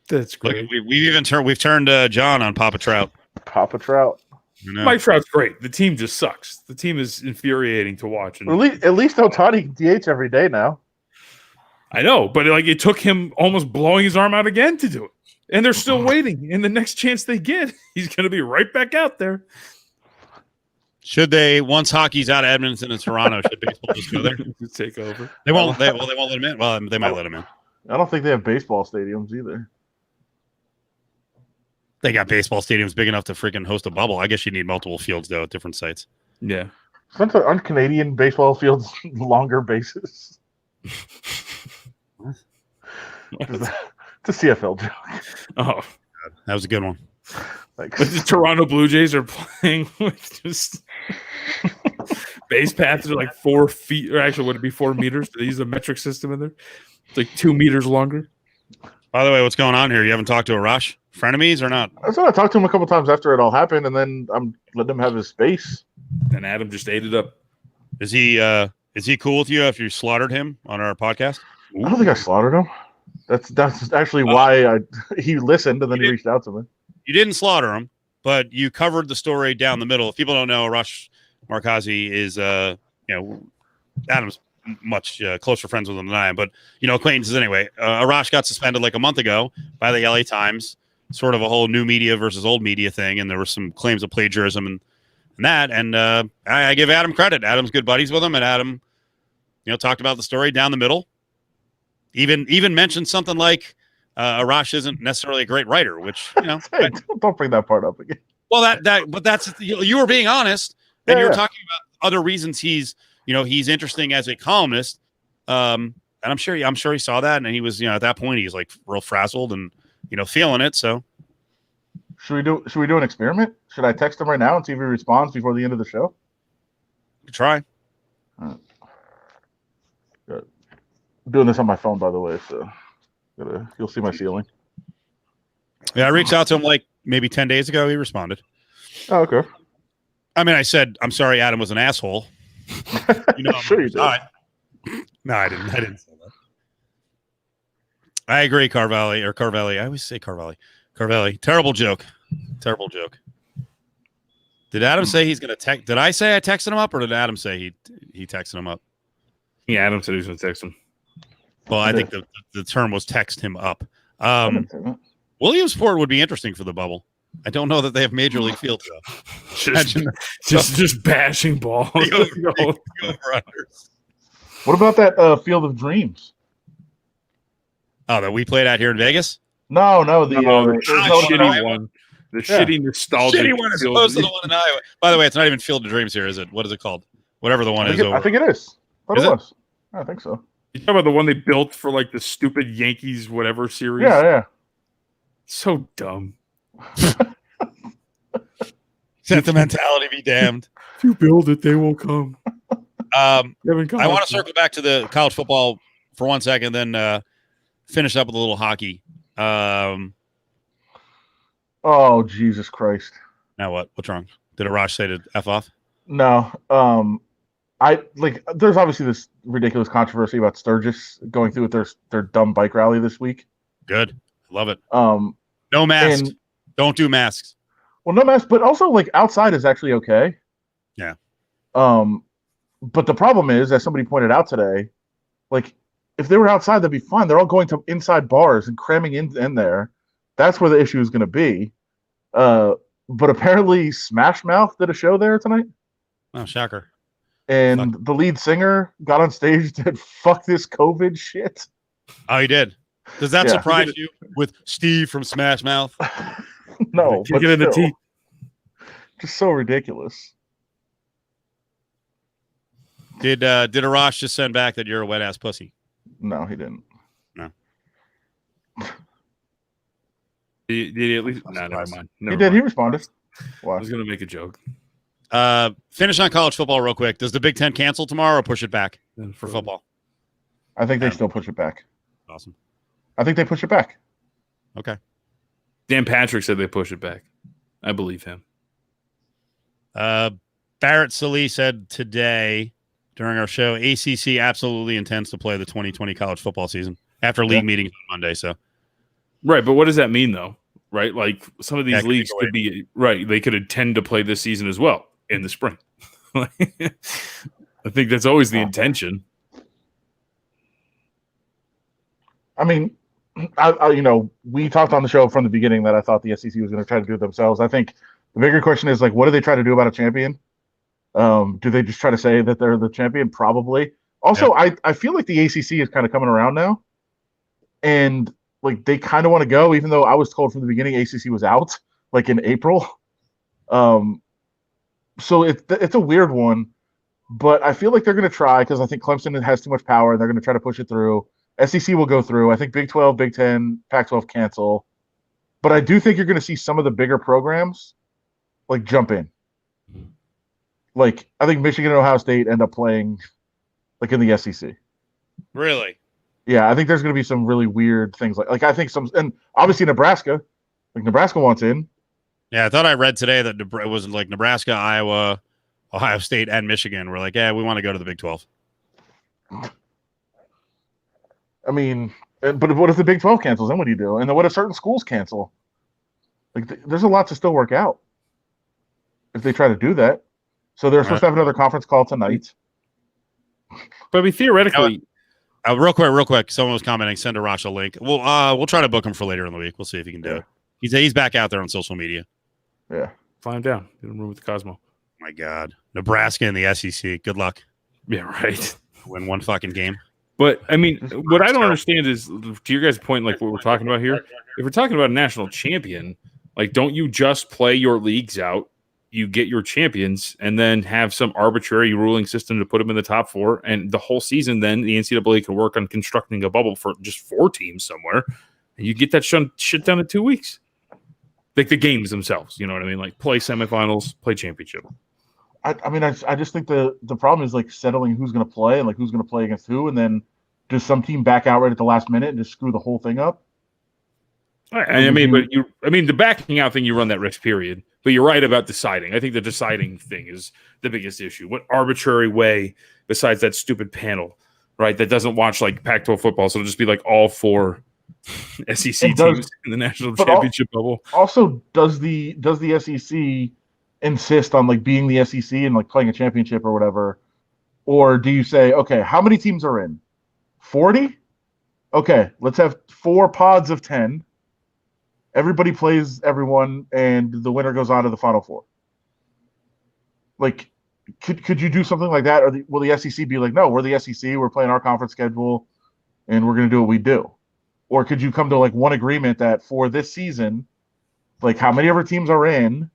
That's great. Look, we've turned John on Papa Trout. Papa Trout. Mike Trout's great. The team just sucks. The team is infuriating to watch. And at least Ohtani DH every day now. I know, but like it took him almost blowing his arm out again to do it. And they're still waiting. And the next chance they get, he's going to be right back out there. Should they, once hockey's out of Edmonton and Toronto, should baseball just go there? Take over. They won't let him in. Well, they might let him in. I don't think they have baseball stadiums either. They got baseball stadiums big enough to freaking host a bubble. I guess you need multiple fields, though, at different sites. Yeah. Aren't Canadian baseball fields longer bases? It's a CFL joke. Oh, God, that was a good one. But the Toronto Blue Jays are playing with just base paths are like 4 feet, or actually, would it be 4 meters? Do they use a metric system in there? It's like 2 meters longer. By the way, what's going on here? You haven't talked to Arash? Frenemies or not? I said I talked to him a couple times after it all happened, and then I'm letting him have his space. And Adam just ate it up. Is he cool with you after you slaughtered him on our podcast? I don't think I slaughtered him. That's actually why he listened, and then he reached out to me. You didn't slaughter him, but you covered the story down the middle. If people don't know, Arash Markazi is Adam's much closer friends with him than I am, but acquaintances anyway. Arash got suspended like a month ago by the LA Times, sort of a whole new media versus old media thing, and there were some claims of plagiarism and that. And I give Adam credit. Adam's good buddies with him, and Adam, talked about the story down the middle. Even mentioned something like Arash isn't necessarily a great writer, which hey, don't bring that part up again. Well, but that's you were being honest, and you're talking about other reasons he's interesting as a columnist. And I'm sure he saw that, and he was at that point he's like real frazzled and feeling it. So should we do an experiment? Should I text him right now and see if he responds before the end of the show? Try. Good. I'm doing this on my phone, by the way, so you'll see my ceiling. Yeah, I reached out to him like maybe 10 days ago. He responded. Oh, okay. I mean, I said, I'm sorry Adam was an asshole. Sure you did. No, I didn't say that. I agree, Carvalli. I always say Carvalli. Terrible joke. Did Adam say he's going to text? Did I say I texted him up, or did Adam say he texted him up? Yeah, Adam said he was going to text him. Well, I think the term was text him up. Williamsport would be interesting for the bubble. I don't know that they have major league fields though. just bashing balls. What about that Field of Dreams? Oh, that we played out here in Vegas? No, the shitty one. The shitty nostalgia. Shitty one is opposed to the one in Iowa. By the way, it's not even Field of Dreams here, is it? What is it called? Whatever the one is. I think it is. It was. I think so. You talking about the one they built for like the stupid Yankees whatever series? Yeah. So dumb. Sentimentality be damned. If you build it, they will come. I want to circle back to the college football for 1 second, then finish up with a little hockey. Oh, Jesus Christ. Now what? What's wrong? Did Arash say to F off? No. There's obviously this ridiculous controversy about Sturgis going through with their dumb bike rally this week. Good. Love it. No masks. Don't do masks. Well, no mask, but also like outside is actually okay. Yeah. But the problem is, as somebody pointed out today, like if they were outside, that'd be fine. They're all going to inside bars and cramming in there. That's where the issue is going to be. But apparently, Smash Mouth did a show there tonight. Oh, shocker. And the lead singer got on stage and said, "Fuck this COVID shit." Oh, he did. Does that surprise you with Steve from Smash Mouth? No, but get in the teeth. Just so ridiculous. Did Arash just send back that you're a wet ass pussy? No, he didn't. No. Did he at least? No, never mind. He did. He responded. Why? I was going to make a joke. Finish on college football real quick. Does the Big Ten cancel tomorrow or push it back for football? I think they still push it back. Awesome. I think they push it back. Okay. Dan Patrick said they push it back. I believe him. Barrett Sallee said today during our show, ACC absolutely intends to play the 2020 college football season after league meetings on Monday. So, right, but what does that mean though? Right, like some of these leagues could be be right. They could intend to play this season as well in the spring. I think that's always the intention. I mean, I we talked on the show from the beginning that I thought the SEC was going to try to do it themselves. I think the bigger question is like, what do they try to do about a champion? Do they just try to say that they're the champion? Probably. Also, I feel like the ACC is kind of coming around now, and like they kind of want to go, even though I was told from the beginning ACC was out, like in April. So it's a weird one, but I feel like they're going to try because I think Clemson has too much power and they're going to try to push it through. SEC will go through. I think Big 12, Big 10, Pac-12 cancel. But I do think you're going to see some of the bigger programs like jump in. Like I think Michigan and Ohio State end up playing like in the SEC. Really? Yeah, I think there's going to be some really weird things like I think some, and obviously Nebraska wants in. Yeah, I thought I read today that it was like Nebraska, Iowa, Ohio State, and Michigan were like, yeah, we want to go to the Big 12. I mean, but what if the Big 12 cancels? Then what do you do? And then what if certain schools cancel? Like, there's a lot to still work out if they try to do that. So they're supposed to have another conference call tonight. But I mean, theoretically, real quick. Someone was commenting. Send Arash a link. We'll try to book him for later in the week. We'll see if he can do it. He's back out there on social media. Yeah, fly him down. Get him room with the Cosmo. My God, Nebraska and the SEC. Good luck. Yeah, right. Win one fucking game. But I mean, what I don't understand is, to your guys' point, like what we're talking about here. If we're talking about a national champion, like, don't you just play your leagues out? You get your champions, and then have some arbitrary ruling system to put them in the top four, and the whole season. Then the NCAA can work on constructing a bubble for just 4 teams somewhere, and you get that shit done in 2 weeks. Like the games themselves, you know what I mean? Like play semifinals, play championship. I mean, I just think the problem is like settling who's going to play and like who's going to play against who, and then does some team back out right at the last minute and just screw the whole thing up? I mean, the backing out thing, you run that risk, period. But you're right about deciding. I think the deciding thing is the biggest issue. What arbitrary way, besides that stupid panel, right, that doesn't watch like Pac-12 football, so it'll just be like all 4 SEC teams in the national championship bubble. Also, does the SEC insist on like being the SEC and like playing a championship or whatever, or do you say, okay, how many teams are in? 40? Okay, let's have 4 pods of 10. Everybody plays everyone, and the winner goes on to the Final Four. Like, could you do something like that, or will the SEC be like, no, we're the SEC, we're playing our conference schedule, and we're going to do what we do? Or could you come to like one agreement that for this season, like how many of our teams are in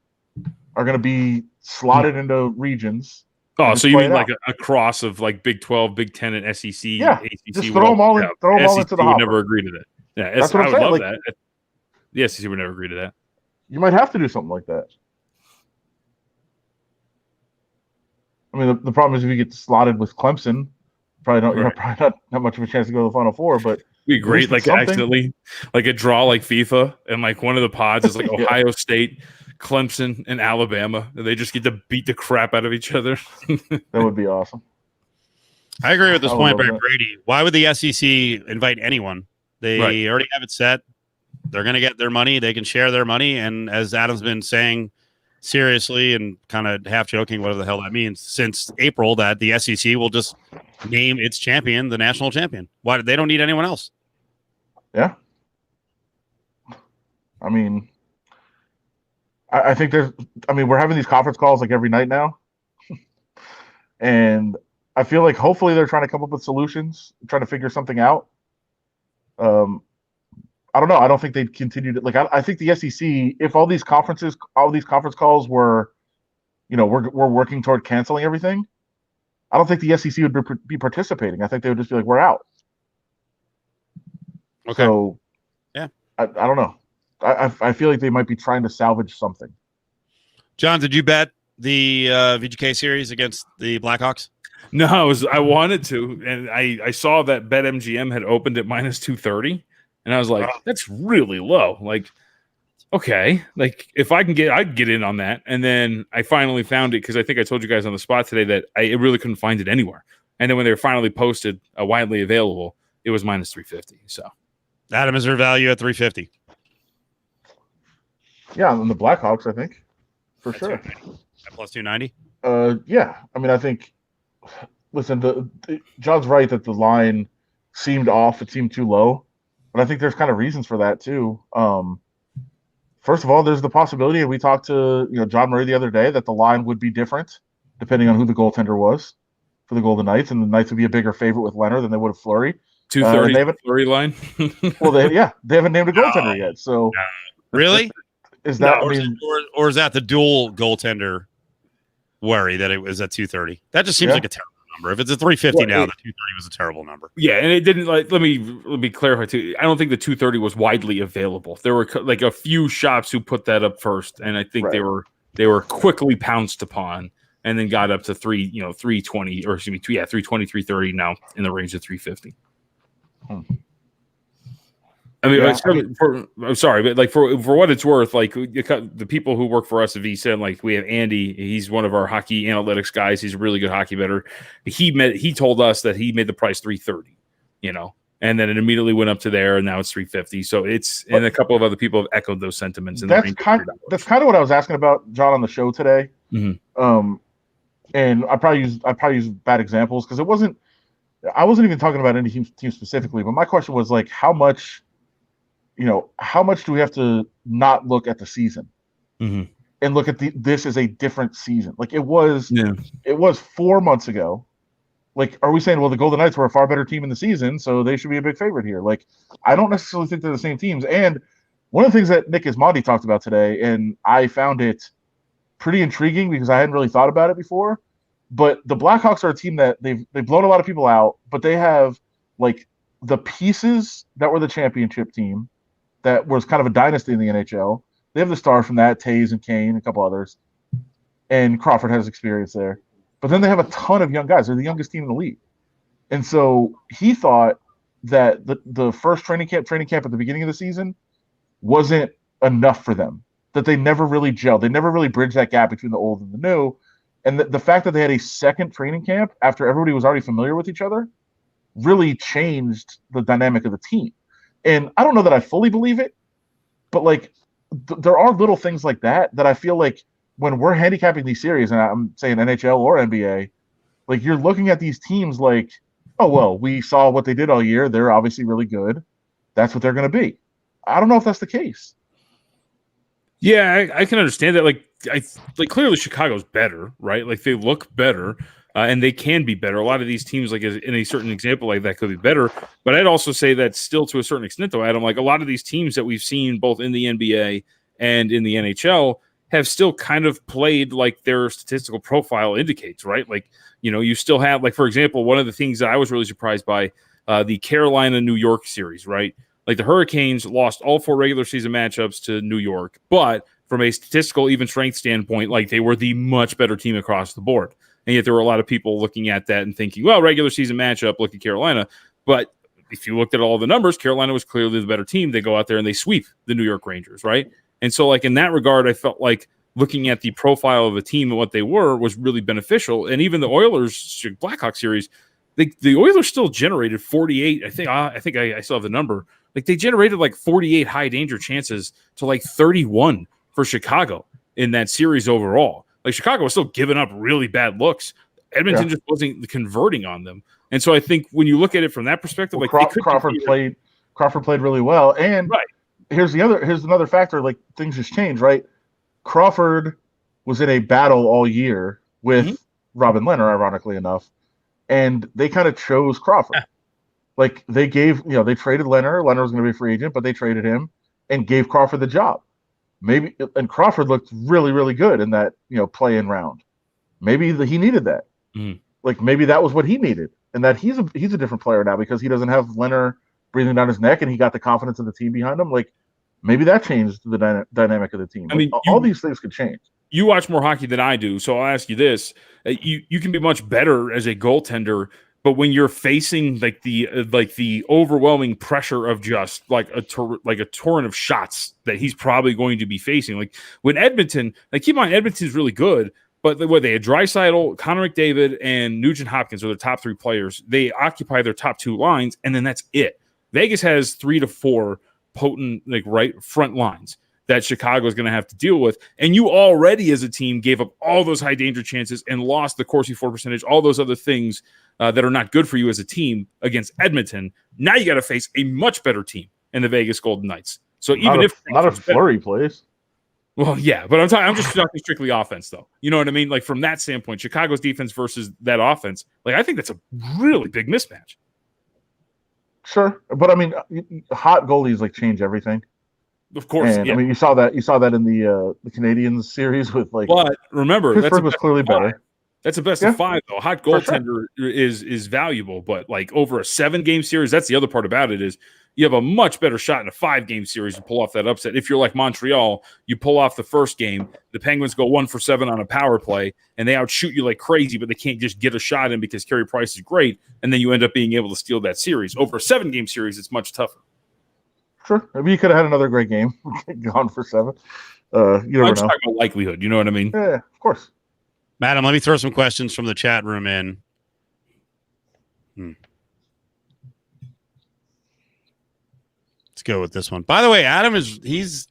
are going to be slotted into regions? Oh, so you mean like a cross of like Big 12, Big 10, and SEC? Yeah, ACC just throw them all in. Throw them all into the hopper. Would never agree to that. Yeah, that's what I I'm would saying. love Like, that. The SEC would never agree to that. You might have to do something like that. I mean, the problem is if you get slotted with Clemson, probably not much of a chance to go to the Final Four. But it'd be great, like accidentally, like a draw like FIFA, and like one of the pods is like Ohio State, Clemson, and Alabama, and they just get to beat the crap out of each other. That would be awesome. I agree with this point by Brady. Why would the SEC invite anyone? They already have it set. They're going to get their money. They can share their money. And as Adam's been saying seriously and kind of half joking, whatever the hell that means, since April, that the SEC will just name its champion the national champion. Why? They don't need anyone else. Yeah. I mean, I think we're having these conference calls like every night now. And I feel like hopefully they're trying to come up with solutions, trying to figure something out. I don't know. I don't think they'd continue to I think the SEC, if all these conference calls were, we're working toward canceling everything, I don't think the SEC would be participating. I think they would just be like, we're out. Okay. So, yeah, I don't know. I feel like they might be trying to salvage something. John, did you bet the VGK series against the Blackhawks? No, I wanted to, and I saw that BetMGM had opened at minus 230, and I was like, that's really low. Like, okay, like if I'd get in on that. And then I finally found it because I think I told you guys on the spot today that I really couldn't find it anywhere. And then when they were finally posted, widely available, it was minus 350. So, Adam, is their value at 350? Yeah, and the Blackhawks, I think, for At sure. At plus 290. Yeah, I mean, I think. Listen, John's right that the line seemed off; it seemed too low, but I think there's kind of reasons for that too. First of all, there's the possibility, and we talked to John Murray the other day, that the line would be different depending on who the goaltender was for the Golden Knights, and the Knights would be a bigger favorite with Leonard than they would have Fleury. 230 Fleury line. Well, they haven't named a goaltender yet. So, really, is that? Or is that the dual goaltender worry that it was at 230? That just seems like a terrible number. If it's a 350 now, the 230 was a terrible number. Yeah, and it didn't let me clarify too. I don't think the 230 was widely available. There were like a few shops who put that up first, and I think they were quickly pounced upon, and then got up to 320 or excuse me, 320, 330 now in the range of 350. I mean, I'm sorry, but like for what it's worth, like the people who work for us at VSIN, like we have Andy, he's one of our hockey analytics guys. He's a really good hockey bettor. He told us that he made the price 330, and then it immediately went up to there, and now it's 350. So and a couple of other people have echoed those sentiments. That's kind of what I was asking about, John, on the show today. Mm-hmm. And I probably use bad examples because I wasn't even talking about any team specifically, but my question was like, how much do we have to not look at the season and look at this as a different season? Like it was 4 months ago. Like, are we saying, well, the Golden Knights were a far better team in the season, so they should be a big favorite here? Like, I don't necessarily think they're the same teams. And one of the things that Nick Ismondi talked about today, and I found it pretty intriguing because I hadn't really thought about it before, but the Blackhawks are a team that they've blown a lot of people out, but they have like the pieces that were the championship team that was kind of a dynasty in the NHL. They have the stars from that, Taves and Kane, a couple others, and Crawford has experience there. But then they have a ton of young guys. They're the youngest team in the league. And so he thought that the first training camp at the beginning of the season wasn't enough for them, that they never really gelled. They never really bridged that gap between the old and the new. And the fact that they had a second training camp after everybody was already familiar with each other really changed the dynamic of the team. And I don't know that I fully believe it, but like there are little things like that I feel like when we're handicapping these series, and I'm saying NHL or NBA, like you're looking at these teams like, oh, well, we saw what they did all year. They're obviously really good. That's what they're going to be. I don't know if that's the case. Yeah, I can understand that. Like clearly Chicago's better, right? Like they look better. And they can be better. A lot of these teams, like in a certain example like that, could be better. But I'd also say that still to a certain extent, though, Adam, like a lot of these teams that we've seen both in the NBA and in the NHL have still kind of played like their statistical profile indicates, right? Like, you still have, like, for example, one of the things that I was really surprised by, the Carolina-New York series, right? Like the Hurricanes lost all 4 regular season matchups to New York, but from a statistical even strength standpoint, like they were the much better team across the board. And yet there were a lot of people looking at that and thinking, well, regular season matchup, look at Carolina. But if you looked at all the numbers, Carolina was clearly the better team. They go out there and they sweep the New York Rangers, right? And so, like, in that regard, I felt like looking at the profile of a team and what they were was really beneficial. And even the Oilers-Blackhawks series, the Oilers still generated 48. I think I still have the number. Like they generated like 48 high danger chances to like 31 for Chicago in that series overall. Like Chicago was still giving up really bad looks. Edmonton just wasn't converting on them. And so I think when you look at it from that perspective, like Crawford played really well. And here's another factor, like things just changed, right? Crawford was in a battle all year with Robin Lehner, ironically enough, and they kind of chose Crawford. Like they gave, they traded Lehner. Lehner was going to be a free agent, but they traded him and gave Crawford the job. And Crawford looked really, really good in that, play-in round. Maybe he needed that. Like maybe that was what he needed, and that he's a different player now because he doesn't have Lehner breathing down his neck, and he got the confidence of the team behind him. Like maybe that changed the dynamic of the team. I mean, all these things could change. You watch more hockey than I do, so I'll ask you this: you can be much better as a goaltender, but when you're facing like the overwhelming pressure of just like a torrent of shots that he's probably going to be facing, like when Edmonton, like keep in mind Edmonton's really good, but they had Draisaitl, Connor McDavid, and Nugent Hopkins are the top 3 players. They occupy their top 2 lines, and then that's it. Vegas has 3 to 4 potent right front lines that Chicago is going to have to deal with. And you already as a team gave up all those high danger chances and lost the Corsi for percentage, all those other things that are not good for you as a team against Edmonton. Now you got to face a much better team in the Vegas Golden Knights. So even if not a Fleury plays. Well, yeah, but I'm just talking strictly offense though. You know what I mean? Like from that standpoint, Chicago's defense versus that offense, like I think that's a really big mismatch. Sure. But I mean, hot goalies like change everything. Of course, and, I mean, you saw that in the Canadiens series with like. But remember, Pittsburgh was clearly better. That's a best of 5 though. Hot goaltender is valuable, but like over a 7-game series, that's the other part about it is you have a much better shot in a 5-game series to pull off that upset. If you're like Montreal, you pull off the first game, the Penguins go 1 for 7 on a power play, and they outshoot you like crazy, but they can't just get a shot in because Carey Price is great, and then you end up being able to steal that series. Over a 7-game series, it's much tougher. Sure. Maybe you could have had another great game, gone for 7. You never know. I'm just talking about likelihood. You know what I mean? Yeah, of course. Madam, let me throw some questions from the chat room in. Let's go with this one. By the way, Adam he's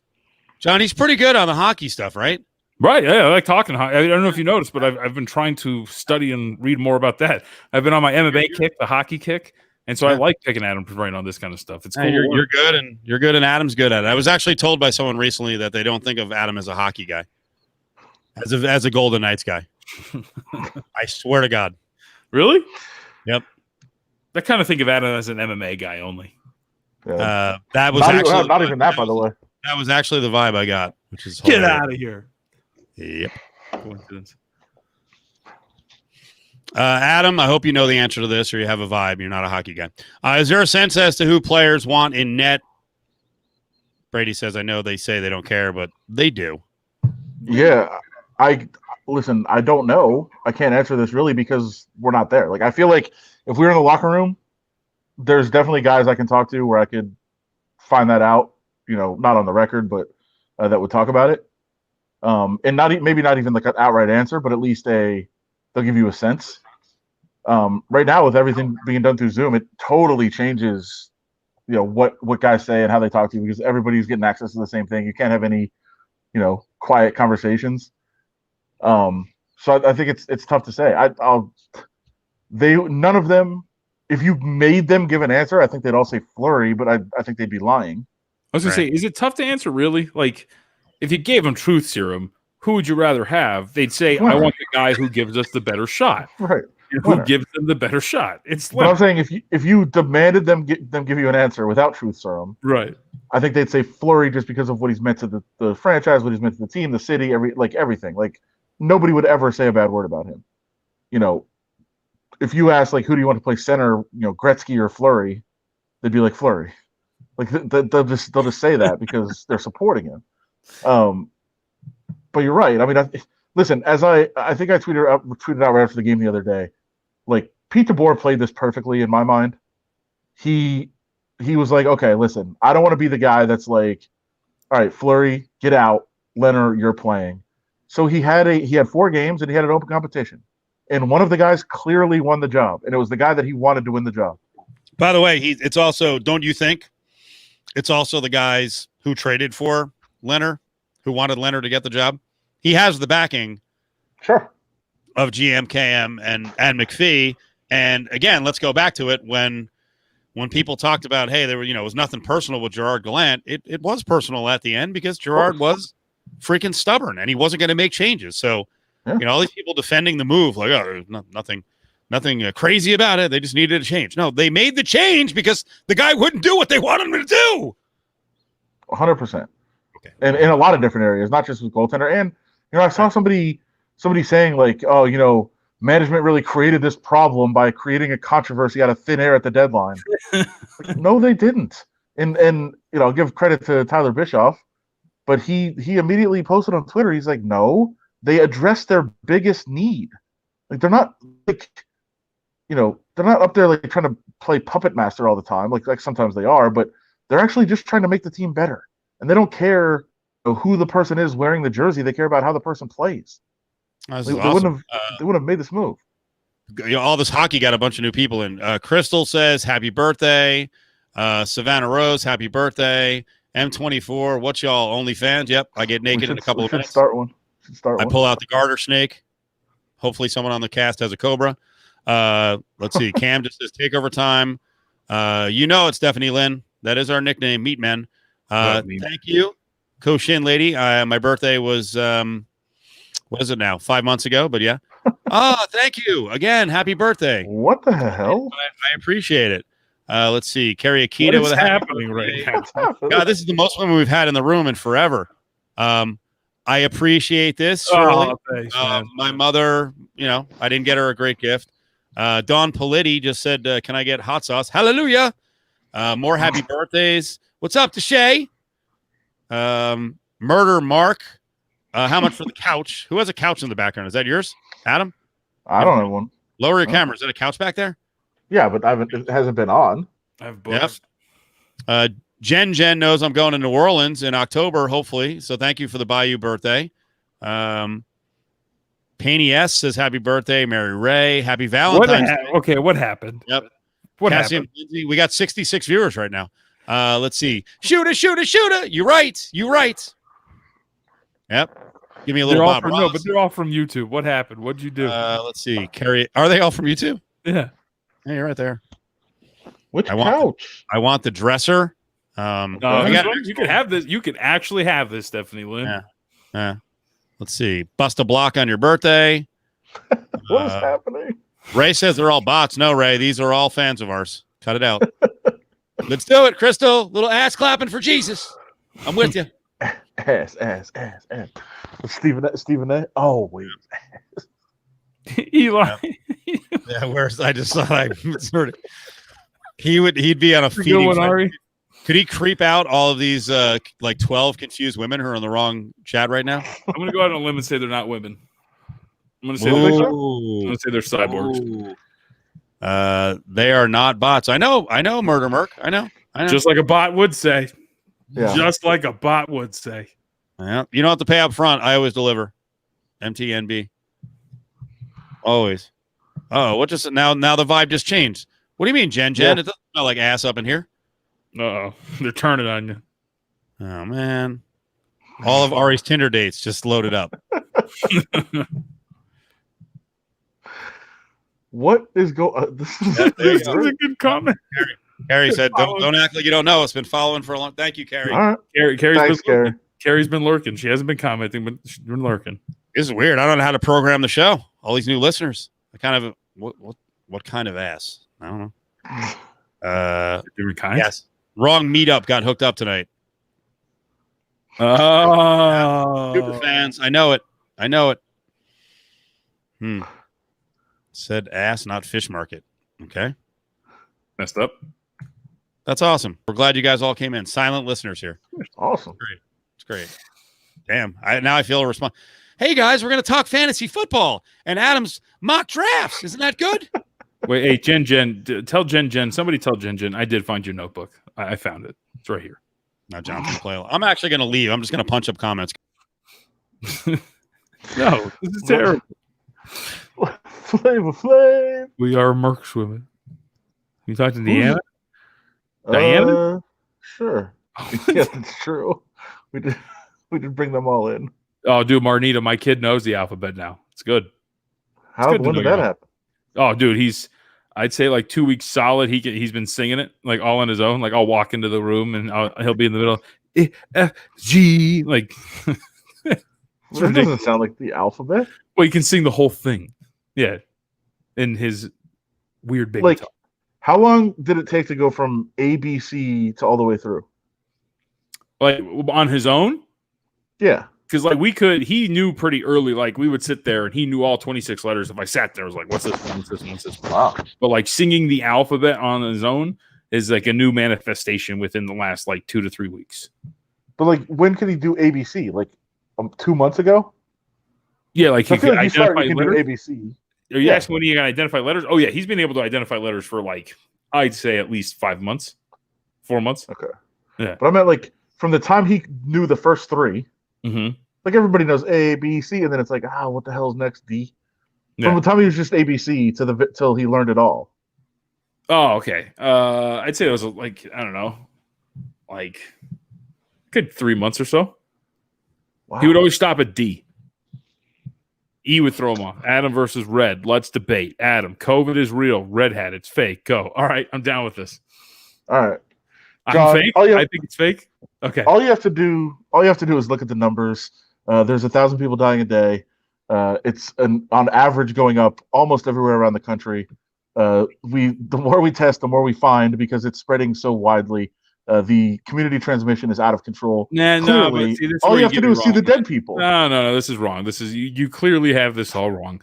pretty good on the hockey stuff, right? Right. Yeah, I like talking hockey. I don't know if you noticed, but I've been trying to study and read more about that. I've been on my MMA kick, the hockey kick. And so I like picking Adam for writing on this kind of stuff. It's cool. You're good, and you're good, and Adam's good at it. I was actually told by someone recently that they don't think of Adam as a hockey guy, as a Golden Knights guy. I swear to God. Really? Yep. I kind of think of Adam as an MMA guy only. Yeah. That was not even that, by the way. That was actually the vibe I got, which is get out of here. Yep. Coincidence. Adam, I hope you know the answer to this, or you have a vibe. You're not a hockey guy. Is there a sense as to who players want in net? Brady says, I know they say they don't care, but they do. Yeah. I don't know. I can't answer this really because we're not there. Like, I feel like if we were in the locker room, there's definitely guys I can talk to where I could find that out, not on the record, but that would talk about it. And maybe not even like an outright answer, but at least they'll give you a sense. Right now, with everything being done through Zoom, it totally changes, what guys say and how they talk to you because everybody's getting access to the same thing. You can't have any, quiet conversations. So I think it's tough to say. None of them. If you made them give an answer, I think they'd all say Fleury, but I think they'd be lying. I was gonna say, is it tough to answer? Really? Like, if you gave them truth serum, who would you rather have? They'd say, I want the guy who gives us the better shot. Right. Who gives them the better shot? But I'm saying if you demanded them give you an answer without truth serum, right? I think they'd say Fleury just because of what he's meant to the franchise, what he's meant to the team, the city, everything. Like nobody would ever say a bad word about him. If you ask who do you want to play center, Gretzky or Fleury, they'd be like Fleury. Like they'll just say that because they're supporting him. But you're right. I mean, listen, as I think I tweeted out right after the game the other day, like Pete DeBoer played this perfectly in my mind. He was like, okay, listen, I don't want to be the guy that's like, all right, Fleury, get out, Leonard, you're playing. So he had 4 games and he had an open competition, and one of the guys clearly won the job, and it was the guy that he wanted to win the job. By the way, it's also, don't you think? It's also the guys who traded for Leonard, who wanted Leonard to get the job. He has the backing Sure. of GM, KM, and McPhee. And again, let's go back to it when people talked about, hey, there were, it was nothing personal with Gerard Gallant. It was personal at the end because Gerard was freaking stubborn and he wasn't going to make changes. So, all these people defending the move, like, oh, there's nothing crazy about it. They just needed a change. No, they made the change because the guy wouldn't do what they wanted him to do. 100%. Okay. And in a lot of different areas, not just with goaltender. And, I saw somebody saying like, oh, management really created this problem by creating a controversy out of thin air at the deadline. Like, no, they didn't. And I'll give credit to Tyler Bischoff, but he immediately posted on Twitter. He's like, no, they addressed their biggest need. Like, they're not like, they're not up there like trying to play puppet master all the time. Like sometimes they are, but they're actually just trying to make the team better. And they don't care who the person is wearing the jersey. They care about how the person plays. They wouldn't have made this move. All this hockey got a bunch of new people in. Crystal says, happy birthday. Savannah Rose, happy birthday. M24, what's y'all, OnlyFans? Yep, I get naked in a couple of minutes. Start one. I pull out the garter snake. Hopefully someone on the cast has a cobra. Let's see. Cam just says, takeover time. It's Stephanie Lynn. That is our nickname, Meat Men. Thank you, Koshin lady. My birthday was, what is it now? 5 months ago, but yeah. Thank you again. Happy birthday. What the hell? I appreciate it. Let's see. Carrie Akita with a happening right now. God, this is the most women we've had in the room in forever. I appreciate this. Thanks, my mother, I didn't get her a great gift. Dawn Politti just said, can I get hot sauce? Hallelujah. More happy birthdays. What's up, Deshay? Murder Mark. How much for the couch? Who has a couch in the background? Is that yours, Adam? I don't have one. Lower your camera. Is that a couch back there? Yeah, but it hasn't been on. I have books. Yep. Jen knows I'm going to New Orleans in October, hopefully. So thank you for the Bayou birthday. Paney S says happy birthday. Mary Ray, happy Valentine's Day. Okay, what happened? Yep. What Cassie happened? Lindsay, we got 66 viewers right now. Let's see. Shoot it. You're right. Yep. Give me a little Bob Ross. No, but they're all from YouTube. What happened? What'd you do? Let's see. Carrie, are they all from YouTube? Yeah. Hey, you're right there. Which couch? I want the dresser. You can have this. You can actually have this, Stephanie Lynn. Yeah. Let's see. Bust a block on your birthday. What is happening? Ray says they're all bots. No, Ray, these are all fans of ours. Cut it out. Let's do it, Crystal. Little ass clapping for Jesus. I'm with you. Ass. Stephen A. Oh, wait. Eli. Yeah, I just saw that. He'd be on a feeding frenzy. Could he creep out all of these 12 confused women who are on the wrong chat right now? I'm gonna go out on a limb and say they're not women. I'm gonna say they're cyborgs. They are not bots. I know, Murder Merc. I know. Just like a bot would say. Yeah. Just like a bot would say. Yeah. You don't have to pay up front. I always deliver. MTNB. Always. Oh, what just now the vibe just changed. What do you mean, Jen? Yeah. It doesn't smell like ass up in here. Uh-oh. They're turning on you. Oh man. All of Ari's Tinder dates just loaded up. What is going? This is a good comment. Carrie said, "Don't act like you don't know. It's been following for a long." Thank you, Carrie. All right. Carrie's been lurking. She hasn't been commenting, but she's been lurking. This is weird. I don't know how to program the show. All these new listeners. I kind of what kind of ass? I don't know. Different kinds. Yes. Wrong meetup got hooked up tonight. Oh, super fans. I know it. Said ass, not fish market. Okay. Messed up. That's awesome. We're glad you guys all came in. Silent listeners here. Awesome. It's great. Damn. Now I feel a response. Hey guys, we're going to talk fantasy football and Adam's mock drafts. Isn't that good? Wait, hey, Jen, tell Jen. Somebody tell Jen. I did find your notebook. I found it. It's right here. Now Jonathan play. I'm actually going to leave. I'm just going to punch up comments. No, this is terrible. Flavor Flav. We are Mercs women. You talk to Deanna? Diana? Sure. Yeah, that's true. We did bring them all in. Oh, dude, Marnita, my kid knows the alphabet now. It's good. When did that happen? Oh, dude, I'd say like 2 weeks solid. He's been singing it like all on his own. Like I'll walk into the room and he'll be in the middle. A, F, G. Like That doesn't sound like the alphabet. Well, he can sing the whole thing. Yeah, in his weird baby Like, talk. how long did it take to go from A, B, C to all the way through? Like on his own? Yeah. Because like he knew pretty early. Like we would sit there and he knew all 26 letters. If I sat there, I was like, "What's this? What's this? What's this?" Wow. But like singing the alphabet on his own is like a new manifestation within the last like 2 to 3 weeks. But like, when could he do ABC? Like 2 months ago? Yeah, like I he feel could like he identify can do letters. ABC. Are you asking when he can identify letters? Oh yeah, he's been able to identify letters for like I'd say at least 5 months, 4 months. Okay. Yeah. But I meant like from the time he knew the first three. Mm-hmm. Like everybody knows A, B, C, and then it's like, what the hell is next? D. Yeah. From the time he was just ABC till he learned it all. Oh, okay. I'd say it was like I don't know, like good 3 months or so. Wow. He would always stop at D. E would throw him off. Adam versus Red. Let's debate. Adam, COVID is real. Red hat, it's fake. Go. All right, I'm down with this. All right. I'm John, fake. I think it's fake. Okay. All you have to do is look at the numbers. There's 1,000 people dying a day. It's on average going up almost everywhere around the country. The more we test, the more we find because it's spreading so widely. The community transmission is out of control. Clearly, all you have to do is see the dead people. No, this is wrong. This is you clearly have this all wrong.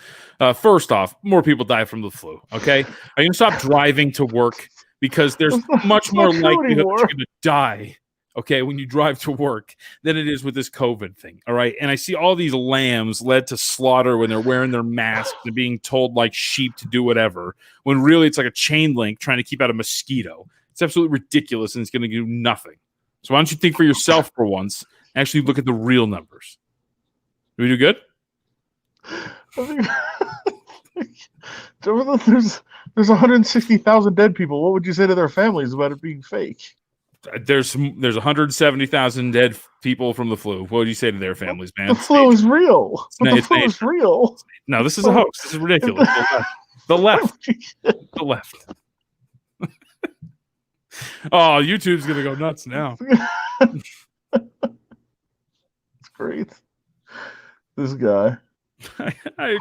First off, more people die from the flu. Okay, are you gonna stop driving to work because there's much more likelihood that you're gonna die. Okay, when you drive to work than it is with this COVID thing. All right, and I see all these lambs led to slaughter when they're wearing their masks and being told like sheep to do whatever, when really it's like a chain link trying to keep out a mosquito. It's absolutely ridiculous, and it's going to do nothing. So why don't you think for yourself for once? Actually, look at the real numbers. Do we do good? There's 160,000 dead people. What would you say to their families about it being fake? There's 170,000 dead people from the flu. What would you say to their families, man? The flu is real. The flu is real. No, this is a hoax. This is ridiculous. The left. The left. Oh, YouTube's gonna go nuts now. It's great. This guy. I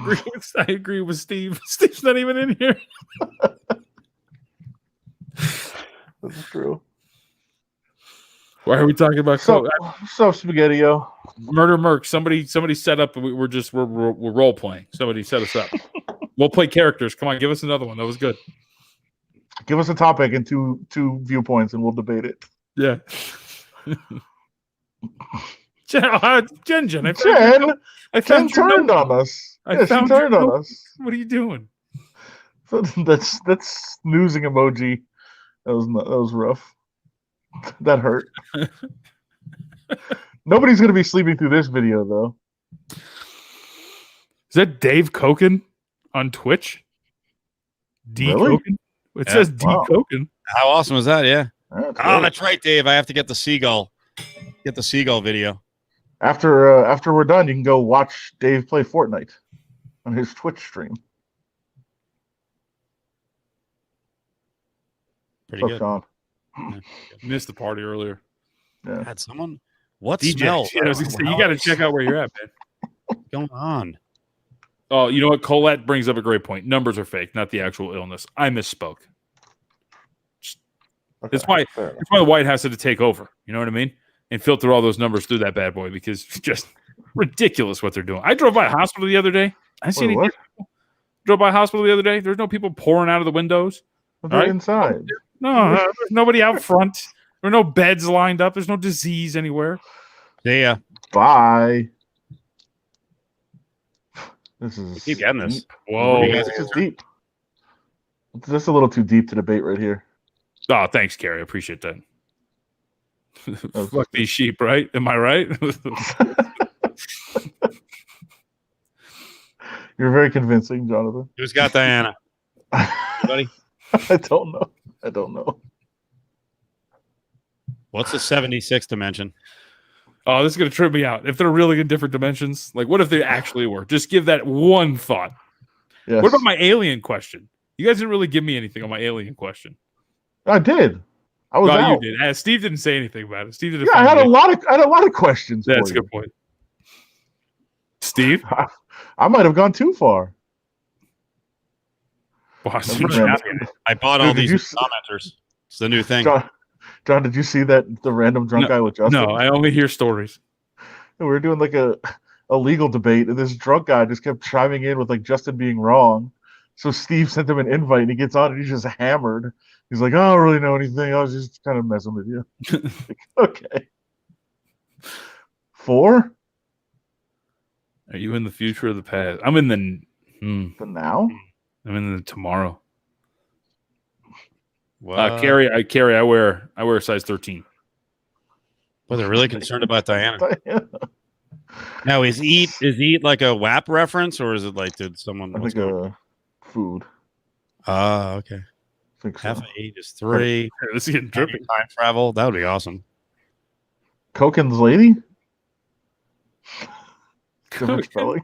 agree with Steve. Steve's not even in here. That's true. Why are we talking about so Spaghetti-O? Murder Merc? Somebody set up. We're role playing. Somebody set us up. We'll play characters. Come on, give us another one. That was good. Give us a topic and two viewpoints, and we'll debate it. Yeah. Jen turned on us. She turned on us. What are you doing? That's snoozing emoji. That was rough. That hurt. Nobody's gonna be sleeping through this video though. Is that Dave Koken on Twitch? Really? Koken? It says D Koken. How awesome is that? Yeah. That's right, Dave. I have to get the seagull video. After we're done, you can go watch Dave play Fortnite on his Twitch stream. Pretty good. Sean? Missed the party earlier. Yeah. Had someone? What DJ. smell? Yeah, I was gonna say, you got to check out where you're at, man. What's going on? Oh, you know what? Colette brings up a great point. Numbers are fake, not the actual illness. I misspoke. Okay, That's why the White House had to take over. You know what I mean? And filter all those numbers through that bad boy because it's just ridiculous what they're doing. I drove by a hospital the other day. I see any people. Drove by a hospital the other day. There's no people pouring out of the windows. They're inside. No, there's nobody out front. There are no beds lined up. There's no disease anywhere. Yeah. Bye. This is Keep getting this. Whoa. This is deep. It's just a little too deep to debate right here. Oh, thanks, Carrie. I appreciate that. Fuck these sheep, right? Am I right? You're very convincing, Jonathan. Who's got Diana? Buddy? I don't know. What's the 76th dimension? Oh, this is gonna trip me out. If they're really in different dimensions, like what if they actually were? Just give that one thought. Yes. What about my alien question? You guys didn't really give me anything on my alien question. I did. I was Well, out. you did. Steve didn't say anything about it. Steve did. Yeah, I had a lot of questions. That's for a you. good point. Steve, I might have gone too far. Boston Dude, champion. I bought all Dude, did these you commenters. It's the new thing. John, did you see that the random drunk guy with Justin? No, I only hear stories. We were doing like a legal debate, and this drunk guy just kept chiming in with like Justin being wrong. So Steve sent him an invite, and he gets on, and he's just hammered. He's like, "I don't really know anything. I was just kind of messing with you." Like, okay. 4? Are you in the future or the past? I'm in the now. I'm in the tomorrow. What? Carrie, I wear a size 13. Well, they're really concerned about Diana. Now, is eat like a WAP reference, or is it like did someone? I think food. Okay. I think so. Half of 8 is 3. This is getting trippy. Time travel. That would be awesome. Koken's lady. Different spelling.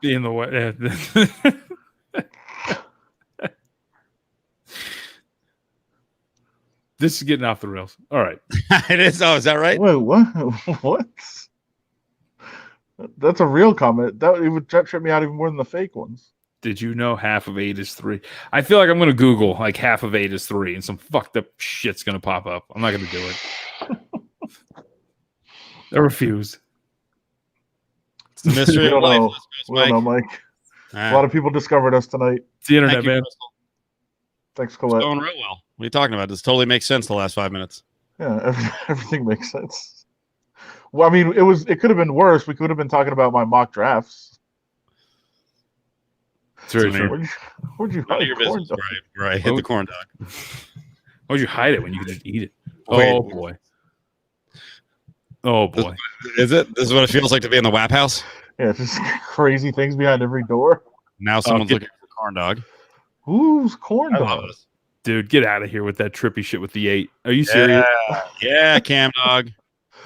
Being the way. This is getting off the rails. All right. It is. Oh, is that right? Wait, what? What? That's a real comment. It would trip me out even more than the fake ones. Did you know half of 8 is 3? I feel like I'm going to Google like half of 8 is 3 and some fucked up shit's going to pop up. I'm not going to do it. I refuse. It's the mystery We of don't life. know. Let's go, We don't know, Mike. Mike. Ah, A lot of people discovered us tonight. It's the internet, thank you, man. Crystal. Thanks, It's Colette. going real well. What are you talking about? This totally makes sense the last 5 minutes. Yeah, everything makes sense. Well, I mean, it could have been worse. We could have been talking about my mock drafts. It's very It's true. Where'd you None hide of your corn business. dog? Right. Hit the corn dog. Why'd you hide it when you could just eat it? Wait. Oh, boy. Oh, boy. Is it? This is what it feels like to be in the WAP house? Yeah, just crazy things behind every door. Now someone's get- looking for the corn dog. Who's corn I love dog? this. Dude, get out of here with that trippy shit with the 8. Are you serious? Yeah, Cam dog.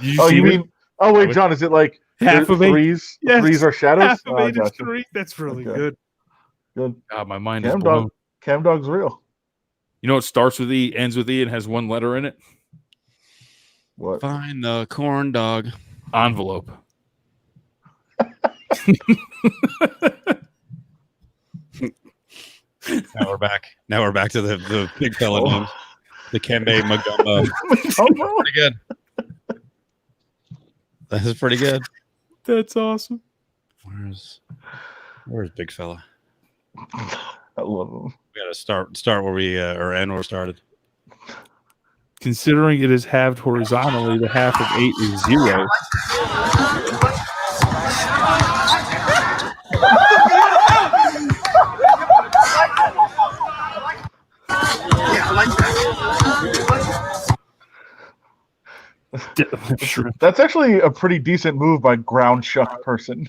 Did Oh, see you this? mean? Oh wait, John, is it like Half the of 8? threes? Yes. Threes are shadows. Half of Oh, I 8 is gotcha. 3? That's really Okay. good. Good. God, my mind Cam is blown. dog. Cam dog's real. You know what starts with E, ends with E, and has one letter in it? What? Find the corn dog. Envelope. Now we're back. Now we're back to the big fella names. The Kembe Magumbo. Pretty good. That is pretty good. That's awesome. Where's big fella? I love him. We gotta start where we or end where we started. Considering it is halved horizontally, the half of 8 is 0. Sure. That's actually a pretty decent move by ground shuck person.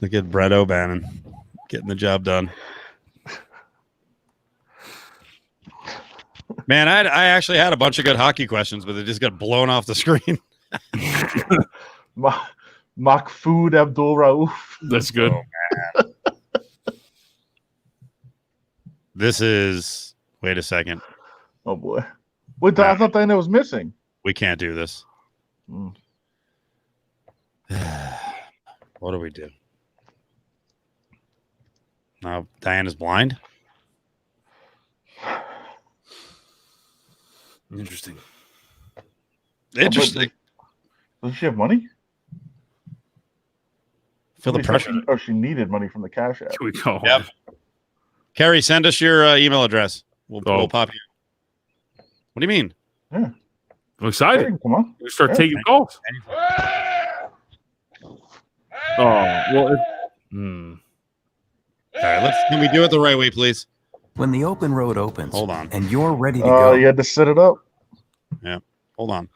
Look at Brett O'Bannon getting the job done. Man, I actually had a bunch of good hockey questions, but they just got blown off the screen. Mahfoud Abdul Rauf. That's good. This is. Wait a second. Oh boy. Wait, I thought Diana was missing. We can't do this. Mm. What do we do? Now Diana's blind. Interesting. Interesting. Does she have money? Feel the Somebody said pressure. she needed money from the Cash App. Here we go. Yep. Carrie, send us your email address. We'll pop you. What do you mean? I'm excited. Hey, come on. We start Yeah. taking calls. Oh, well. All right, can we do it the right way, please? When the open road opens, Hold on. and you're ready to go, You had to set it up. Hold on.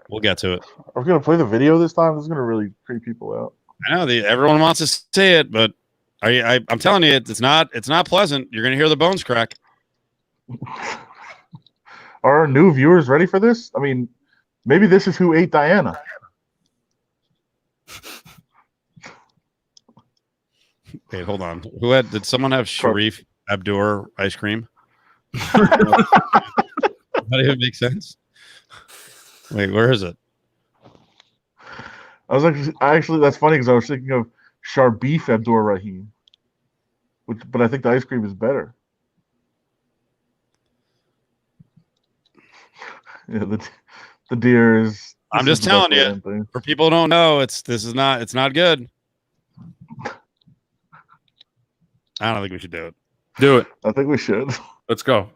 We'll get to it. Are we gonna play the video this time? This is gonna really creep people out. I know everyone wants to say it, but I'm telling you, it's not pleasant. You're gonna hear the bones crack. Are our new viewers ready for this? I mean, maybe this is who ate Diana. Wait, hold on. Did someone have Sharif Abdur ice cream? That even make sense? Wait, where is it? I was actually that's funny because I was thinking of Sharbeef Abdur Rahim, but I think the ice cream is better. Yeah, the deer is. I'm just telling you. For people who don't know, it's not good. I don't think we should do it. Do it. I think we should. Let's go.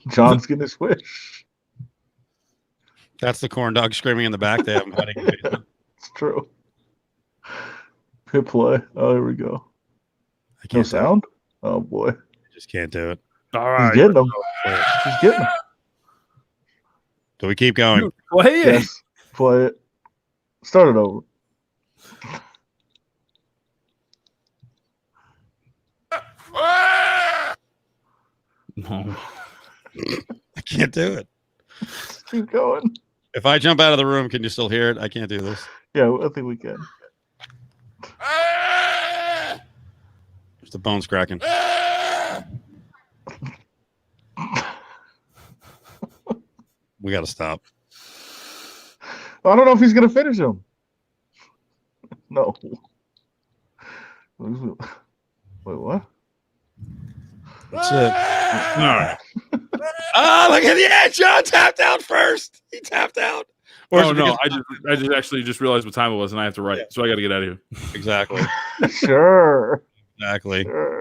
John's getting his wish. That's the corn dog screaming in the back. They haven't had it. It's true. Hit play. Oh, here we go. No sound? Oh, boy. I just can't do it. All right. He's getting them. He's getting them. Do we keep going? Play it. Yes. Play it. Start it over. No. I can't do it. Keep going. If I jump out of the room, can you still hear it? I can't do this. Yeah, I think we can. There's the bones cracking. We got to stop. I don't know if he's going to finish him. No. Wait, what? That's it. All right. Oh, look at the John tapped out first. He tapped out. Oh no! I just actually realized what time it was, and I have to write, so I got to get out of here. Exactly. Sure. Exactly. Sure.